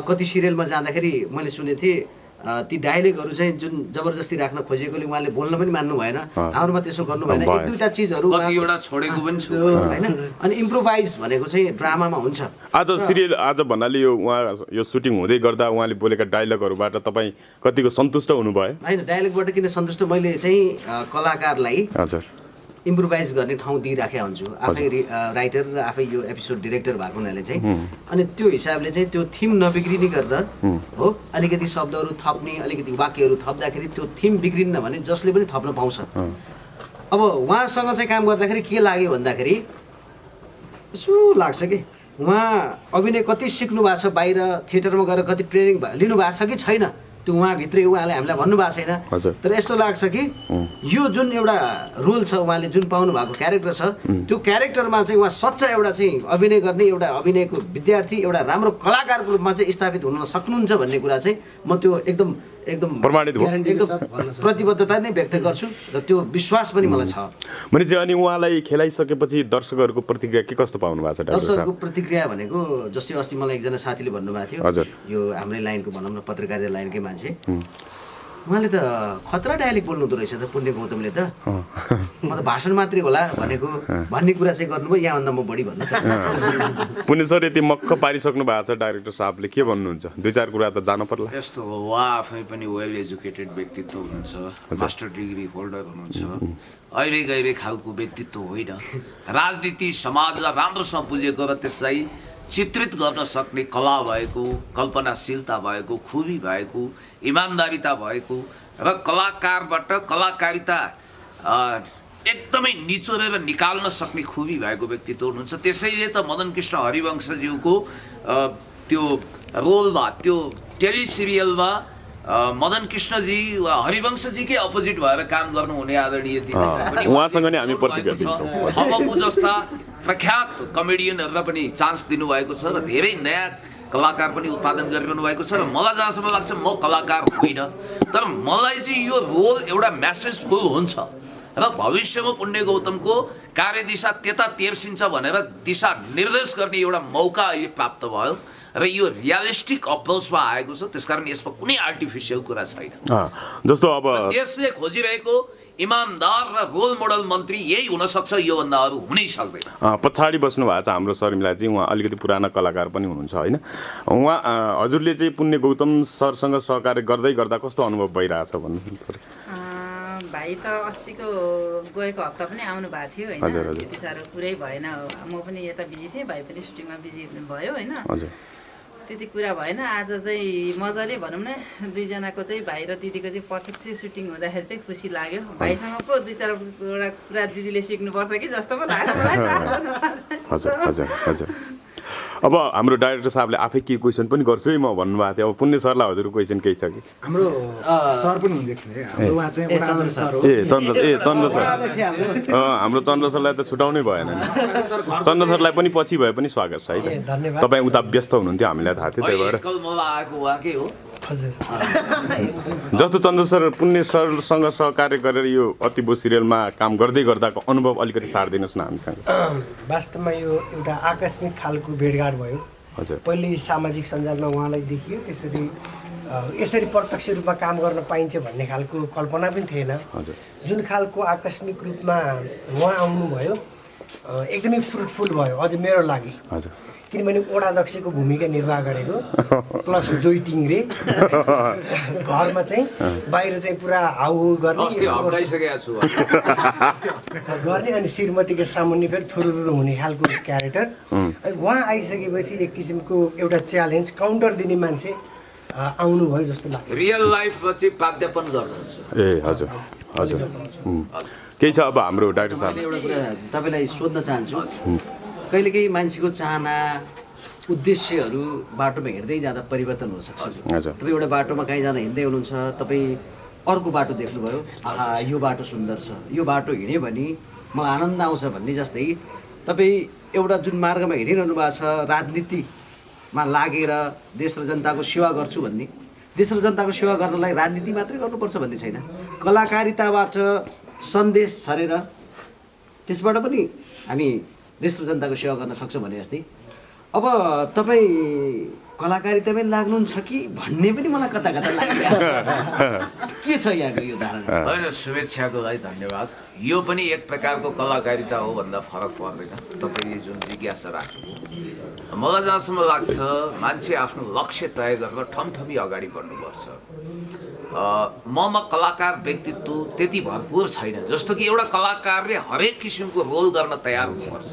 कति सिरियलमा जाँदाखेरि मैले सुनेको थिएँ ती डायलेगहरू चाहिँ जुन जबरजस्ती राख्न खोजेकोले उहाँले बोल्न पनि मान्नु भएन, हाम्रोमा त्यसो गर्नु भएन। एक दुईवटा चिजहरू छोडेको पनि छु होइन। अनि इम्प्रोभाइज भनेको चाहिँ ड्रामामा हुन्छ। आज सिरियल आज भन्नाले यो उहाँ यो सुटिङ हुँदै गर्दा उहाँले बोलेका डायलगहरूबाट तपाईँ कतिको सन्तुष्ट हुनुभयो? होइन, डायलगबाट किन सन्तुष्ट, मैले चाहिँ कलाकारलाई हजुर इम्प्रोभाइज गर्ने ठाउँ दिइराखेका हुन्छु। आफै राइटर र आफै यो एपिसोड डिरेक्टर भएको हुनाले चाहिँ अनि त्यो हिसाबले चाहिँ त्यो थिम नबिग्रिने गर्दा हो, अलिकति शब्दहरू थप्ने, अलिकति वाक्यहरू थप्दाखेरि त्यो थिम बिग्रिन्न भने जसले पनि थप्न पाउँछ। अब उहाँसँग चाहिँ काम गर्दाखेरि के लाग्यो भन्दाखेरि यसो लाग्छ कि उहाँ अभिनय कति सिक्नु भएको छ, बाहिर थिएटरमा गएर कति ट्रेनिङ लिनुभएको छ कि छैन, त्यो उहाँभित्रै उहाँले हामीलाई भन्नुभएको छैन। तर यस्तो लाग्छ कि यो जुन एउटा रोल छ, उहाँले जुन पाउनु भएको क्यारेक्टर छ, त्यो क्यारेक्टरमा चाहिँ उहाँ सच्चा एउटा चाहिँ अभिनय गर्ने एउटा अभिनयको विद्यार्थी, एउटा राम्रो कलाकारको रूपमा चाहिँ स्थापित हुन सक्नुहुन्छ भन्ने कुरा चाहिँ म त्यो एकदम प्रमाणित भयो, एकदम प्रतिबद्धता नै व्यक्त गर्छु र त्यो विश्वास पनि मलाई छ। भनेपछि अनि उहाँलाई खेलाइसकेपछि दर्शकहरूको प्रतिक्रिया के कस्तो पाउनु भएको छ डाक्टर साहब? दर्शकको प्रतिक्रिया भनेको जस्तै अस्ति मलाई एकजना साथीले भन्नुभएको थियो, यो हाम्रै लाइनको भनौँ न पत्रकारिता लाइनकै मान्छे, उहाँले त खतरा डायलेक्ट बोल्नु हुँदो रहेछ त पुण्य गौतमले त, म त भाषण मात्रै होला भनेको भन्ने कुरा चाहिँ गर्नुभयो। यहाँभन्दा म बढी भन्न चाहन्छु। पुण्य सर यति मक्ख पारिसक्नु भएको छ, डाइरेक्टर साहबले के भन्नुहुन्छ? 2-4 कुरा त जानु पर्ला। यस्तो हो, उहाँ आफै पनि वेल एजुकेटेड व्यक्तित्व हुनुहुन्छ, मास्टर डिग्री होल्डर हुनुहुन्छ, अहिले गए खालको व्यक्तित्व होइन। राजनीति समाजलाई राम्रोसँग बुझेको र त्यसलाई चित्रित गर्न सक्ने कला भएको, कल्पनाशीलता भएको, खुबी भएको, इमान्दारिता भएको र कलाकारबाट कलाकारिता एकदमै निचोरेर निकाल्न सक्ने खुबी भएको व्यक्तित्व हुनुहुन्छ। त्यसैले त मदन कृष्ण हरिवंशज्यूको त्यो रोलमा, त्यो टेलिसिरियलमा मदन कृष्णजी वा हरिवंशजीकै अपोजिट भएर काम गर्नुहुने आदरणीय उहाँसँग नै हामी प्रतिक्रिया दिन्छौँ। खबकु जस्ता प्रख्यात कमेडियनहरूलाई पनि चान्स दिनुभएको छ र धेरै नयाँ कलाकार पनि उत्पादन गरिरहनु भएको छ। र मलाई जहाँसम्म लाग्छ, म कलाकार होइन, तर मलाई चाहिँ यो रोल एउटा म्यासेजफुल हुन्छ र भविष्यमा पुण्य गौतमको कार्यदिशा त्यता तेर्सिन्छ भनेर दिशा निर्देश गर्ने एउटा मौका अहिले प्राप्त भयो र यो रियलिस्टिक अप्रोचमा आएको छ। त्यसकारण यसमा कुनै आर्टिफिसियल कुरा छैन। जस्तो अब देशले खोजिरहेको इमान्दार र रोल मोडल मन्त्री यही हुनसक्छ, योभन्दा अरू हुनै सक्दैन। पछाडि बस्नु भएको छ हाम्रो शर्मिला चाहिँ, उहाँ अलिकति पुराना कलाकार पनि हुनुहुन्छ होइन? उहाँ हजुरले चाहिँ पुण्य गौतम सरसँग सहकार्य गर्दै गर्दा कस्तो अनुभव भइरहेछ भन्नु पर्यो? भाइ त अस्तिको गएको हप्ता पनि आउनु भएको थियो होइन, त्यति साह्रो कुरै भएन। म पनि यता बिजी थिएँ, भाइ पनि सुटिङमा बिजी भयो होइन, त्यति कुरा भएन। आज चाहिँ मजाले भनौँ न, दुईजनाको चाहिँ भाइ र दिदीको चाहिँ पर्फेक्ट चाहिँ सुटिङ हुँदाखेरि चाहिँ खुसी लाग्यो। भाइसँग पो 2-4 कुरा दिदीले सिक्नुपर्छ कि जस्तो पो लाग्छ मलाई। हजुर हजुर हजुर। अब हाम्रो डाइरेक्टर साहबले आफै के क्वेसन पनि गर्छु है म भन्नुभएको थियो। अब पुण्य सरलाई हजुरको क्वेसन केही छ कि? हाम्रो सर पनि हुनुहुन्छ हाम्रो उहाँ चाहिँ चन्द्र सर हो। चन्द्र सर हाम्रो चन्द्र सरलाई त छुटाउनै भएन नि। चन्द्र सरलाई पनि पछि भए पनि स्वागत छ है। तपाईँ उता व्यस्त हुनुहुन्थ्यो, हामीलाई थाहा थियो, त्यही भएर जस्तो चन्द्र सर पुण्य सरसँग सहकार्य गरेर यो अतिबो सिरियलमा काम गर्दै गर्दाको अनुभव अलिकति सारिदिनुहोस् न हामीसँग। वास्तवमा यो एउटा आकस्मिक खालको भेटघाट भयो। हजुर, पहिले सामाजिक सञ्जालमा उहाँलाई देखियो, त्यसपछि यसरी प्रत्यक्ष रूपमा काम गर्न पाइन्छ भन्ने खालको कल्पना पनि थिएन। हजुर, जुन खालको आकस्मिक रूपमा उहाँ आउनुभयो एकदमै फ्रुटफुल भयो अझ मेरो लागि। हजुर, किनभने वडाध्यक्षको भूमिका निर्वाह गरेको प्लस जोइ टिङ्ग्रे घरमा चाहिँ बाहिर चाहिँ पुरा हाउ गर्ने अनि श्रीमतीको सामुन्ने फेरि थुरुरु हुने खालको क्यारेक्टर। उहाँ आइसकेपछि एक किसिमको एउटा च्यालेन्ज काउन्टर दिने मान्छे आउनुभयो जस्तो लाग्छ। रियल लाइफमा चाहिँ प्राध्यापन गर्नुहुन्छ। ए हजुर हजुर, केही छ अब हाम्रो डाक्टर साहब? एउटा कुरा तपाईँलाई सोध्न चाहन्छु, कहिलेकाहीँ मान्छेको चाहना उद्देश्यहरू बाटोमा हिँड्दै जाँदा परिवर्तन हुनसक्छ। तपाईँ एउटा बाटोमा कहीँ जाँदा हिँड्दै हुनुहुन्छ, तपाईँ अर्को बाटो देख्नुभयो, आहा यो बाटो सुन्दर छ, यो बाटो हिँड्यो भने मलाई आनन्द आउँछ भन्ने जस्तै तपाईँ एउटा जुन मार्गमा हिँडिरहनु भएको छ, राजनीतिमा लागेर देश र जनताको सेवा गर्छु भन्ने, देश र जनताको सेवा गर्नलाई राजनीति मात्रै गर्नुपर्छ भन्ने छैन, कलाकारिताबाट सन्देश छरेर त्यसबाट पनि हामी देश र जनताको सेवा गर्न सक्छौँ भने जस्तै अब तपाईँ कलाकारितामै लाग्नुहुन्छ कि भन्ने पनि मलाई कता कता लागिरहेको के छ यहाँको यो धारणा? होइन, शुभेच्छाको लागि धन्यवाद। यो पनि एक प्रकारको कलाकारिता हो भन्दा फरक पर्दैन। तपाईँले जुन जिज्ञासा राख्नुभयो, मलाई जहाँसम्म लाग्छ मान्छे आफ्नो लक्ष्य तय गरेर ठमठमी अगाडि बढ्नुपर्छ। ममा कलाकार व्यक्तित्व त्यति भरपुर छैन, जस्तो कि एउटा कलाकारले हरेक किसिमको रोल गर्न तयार हुनुपर्छ।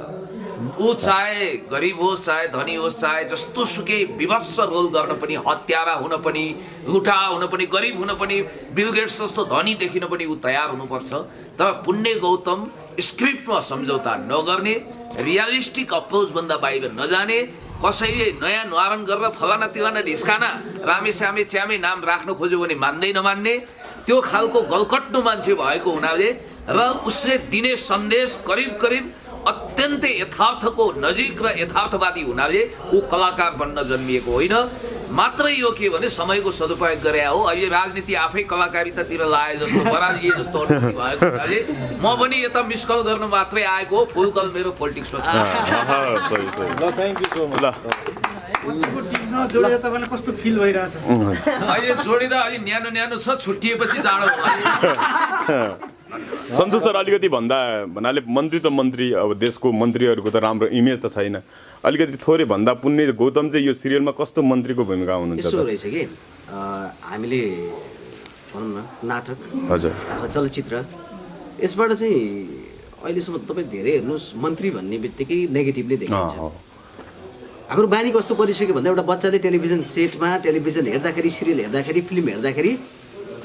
ऊ चाहे गरिब होस्, चाहे धनी होस्, चाहे जस्तो सुकै विभत्स रोल गर्न पनि, हत्यारा हुन पनि, लुटा हुन पनि, गरिब हुन पनि, बिल गेट्स जस्तो धनी देखिन पनि ऊ तयार हुनुपर्छ। तर पुण्य गौतम स्क्रिप्टमा सम्झौता नगर्ने, रियलिस्टिक अप्रोचभन्दा बाहिर नजाने, कसैले नयाँ न्वारण गरेर फलाना तिलाना ढिस्काना रामेश्यामे च्यामे नाम राख्न खोज्यो भने मान्दै नमान्ने, त्यो खालको गलकट्नु मान्छे भएको हुनाले र उसले दिने सन्देश करिब करिब अत्यन्तै यथार्थको नजिक र यथार्थवादी हुनाले ऊ कलाकार बन्न जन्मिएको होइन। मात्रै यो के भने समयको सदुपयोग गरे हो। अहिले राजनीति आफै कलाकारितातिर लाए जस्तो बरालिए जस्तो अनुभूति भएको हुनाले म पनि यता मिसकल गर्नु मात्रै आएको हो, फुल कल मेरो पोलिटिक्समा छ। टिमसँग जोडेर तपाईँलाई कस्तो फिल भइरहेछ? अहिले जोडिँदा अलि न्यानो न्यानो छ, छुट्टिएपछि जाडो होला। सन्तोष सर अलिकति भन्नाले मन्त्री त मन्त्री, अब देशको मन्त्रीहरूको त राम्रो इमेज त छैन, अलिकति थोरै भन्दा पुण्य गौतम चाहिँ यो सिरियलमा कस्तो मन्त्रीको भूमिका हुनुहुन्छ? यसो रहेछ कि हामीले भनौँ न नाटक, हजुर, चलचित्र, यसबाट चाहिँ अहिलेसम्म तपाईँ धेरै हेर्नुहोस् मन्त्री भन्ने बित्तिकै नेगेटिभली देखिन्छ। हाम्रो बानी कस्तो परिसक्यो भन्दा एउटा बच्चाले टेलिभिजन सेटमा टेलिभिजन हेर्दाखेरि, सिरियल हेर्दाखेरि, फिल्म हेर्दाखेरि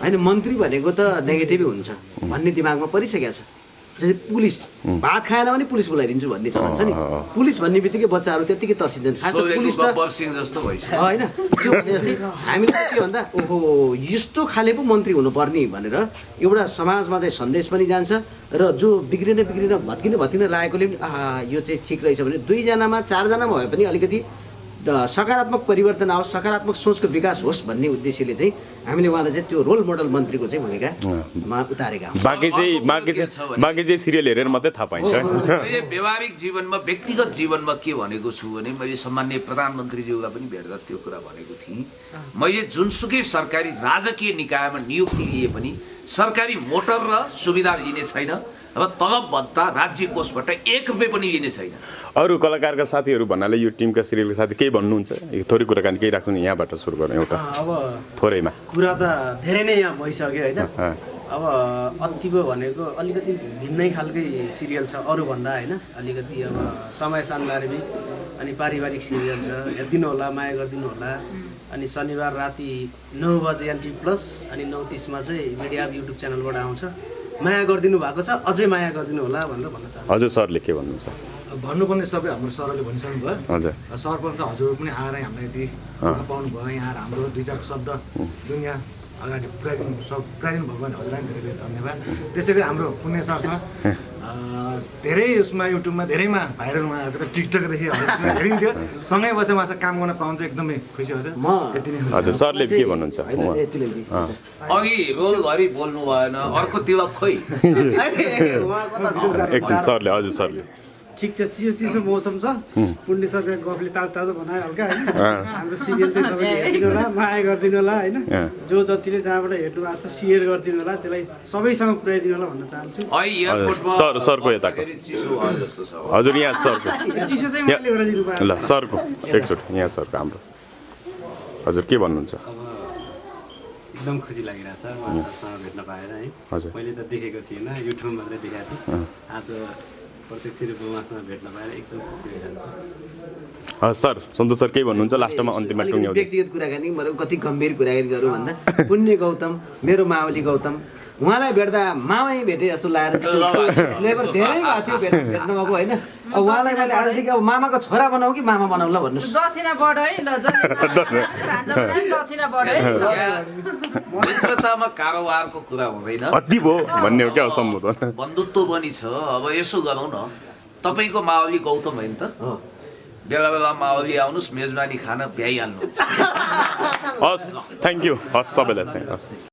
होइन मन्त्री भनेको त नेगेटिभै हुन्छ भन्ने दिमागमा परिसकेको छ। जस्तै पुलिस, भात खाएन भने पुलिस बोलाइदिन्छु भन्ने चलन छ नि। पुलिस भन्ने बित्तिकै बच्चाहरू त्यत्तिकै तर्सिन्छन्। खास त पुलिस त होइन, त्यो भने जस्तै हामीले के भन्दा ओहो यस्तो खाले पो मन्त्री हुनुपर्ने भनेर एउटा समाजमा चाहिँ सन्देश पनि जान्छ र जो बिग्रिन भत्किन लागेकोले पनि यो चाहिँ ठिक रहेछ भने 2 जनामा 4 जनामा भए पनि अलिकति सकारात्मक परिवर्तन आओस्, सकारात्मक सोचको विकास होस् भन्ने उद्देश्यले चाहिँ हामीले उहाँलाई चाहिँ त्यो रोल मोडल मन्त्रीको चाहिँ भूमिकामा उतारेका हौँ। बाँकी चाहिँ सिरियल हेरेर मात्रै थाहा पाइन्छ। मैले व्यावहारिक जीवनमा, व्यक्तिगत जीवनमा के भनेको छु भने मैले सम्माननीय प्रधानमन्त्रीज्यूलाई पनि भेट्दा त्यो कुरा भनेको थिएँ। मैले जुनसुकै सरकारी राजकीय निकायमा नियुक्ति लिए पनि सरकारी मोटर र सुविधा लिने छैन र तलब भत्ता राज्य कोषबाट 1 रुपियाँ पनि लिने छैन। अरू कलाकारका साथीहरू भन्नाले यो टिमका सिरियलका साथी केही भन्नुहुन्छ? थोरै कुराकानी केही राख्नु नि, यहाँबाट सुरु गरौँ एउटा थोरैमा। कुरा त धेरै नै यहाँ भइसक्यो होइन। अब अत्तिको भनेको अलिकति भिन्नै खालकै सिरियल छ अरूभन्दा होइन। अलिकति अब समय सान्दारबी अनि पारिवारिक सिरियल छ, हेरिदिनु होला, माया गरिदिनु होला। अनि शनिबार राति 9 बजे NT+ अनि 9:30मा चाहिँ मिडिया युट्युब च्यानलबाट आउँछ। माया गरिदिनु भएको छ, अझै माया गरिदिनु होला भनेर भन्न चाहन्छु। हजुर सरले के भन्नुहुन्छ? भन्नुपर्ने सबै हाम्रो सरले भनिसक्नु भयो। हजुर, सर पनि त हजुर पनि आएर हामीलाई यति पाउनु भयो, यहाँ हाम्रो 2-4 शब्द जुन यहाँ अगाडि पुऱ्याइदिनु भयो भने हजुरलाई धेरै धेरै धन्यवाद। त्यसै गरी हाम्रो पुण्य सर छ, धेरै उसमा युट्युबमा धेरैमा भाइरल, उहाँहरूको त टिकटकदेखि हेरिन्थ्यो, सँगै बसेर उहाँसँग काम गर्न पाउनु चाहिँ एकदमै खुसी हुन्छ। यति नै। हजुर सरले के भन्नुहुन्छ? अघि रोलभरि बोल्नु भएन, अर्को तिलक खोइ एकछिन सरले। हजुर सरले ठिक छ, चिसो मौसम छ, पुण्य सरको गफले तातो बनायो हल्का होइन। हाम्रो सिरियल चाहिँ सबैले हेरिदिनु होला, माया गरिदिनु होला होइन। जो जतिले जहाँबाट हेर्नु भएको छ सेयर गरिदिनु होला, त्यसलाई सबैसँग पुर्याइदिनु होला भन्न चाहन्छु। सरको यताको हजुर, यहाँ सरको चिसो चाहिँ मैले गरिदिनु पाएँ ल, सरको एकचोटि यहाँ सरको हाम्रो हजुर के भन्नुहुन्छ? एकदम खुसी लागिरहेछ उहाँहरूसँग भेट्न पाएर है। मैले त देखेको थिइनँ, युट्युब मात्रै देखाएको थिएँ। आज प्रत्यक्ष रूपमा उहाँसँग भेट्न पाएर एकदम खुसी भइरहेछ। सर सन्तोष सर केही भन्नुहुन्छ लास्टमा अन्तिममा टुङ्ग्याउँदै? व्यक्तिगत कुराकानी मरो कति गम्भीर कुराकानी गरौँ भन्दा पुण्य गौतम, मेरो मावली गौतम, उहाँलाई भेट्दा मामै भेटे जस्तो लागेर फ्लेभर धेरै भएको थियो भेट्नु भएको होइन। अब उहाँलाई मैले आजदेखि अब मामाको छोरा बनाऊ कि मामा बनाऊ ल भन्नुहोस्। दक्षिणा बढ है ल, दक्षिणा बढ है। मित्रतामा कारोबारको कुरा हुँदैन, अति भो भन्ने हो क्या सम्बोधन। बन्धुत्व पनि छ। अब यसो गरौँ न, तपाईँको मावली गौतम होइन त, बेला बेला मावली आउनुहोस्, मेजबानी खान भ्याइहाल्नुहुन्छ। हस्, थ्याङ्क यू। हस् सबैलाई थ्याङ्क।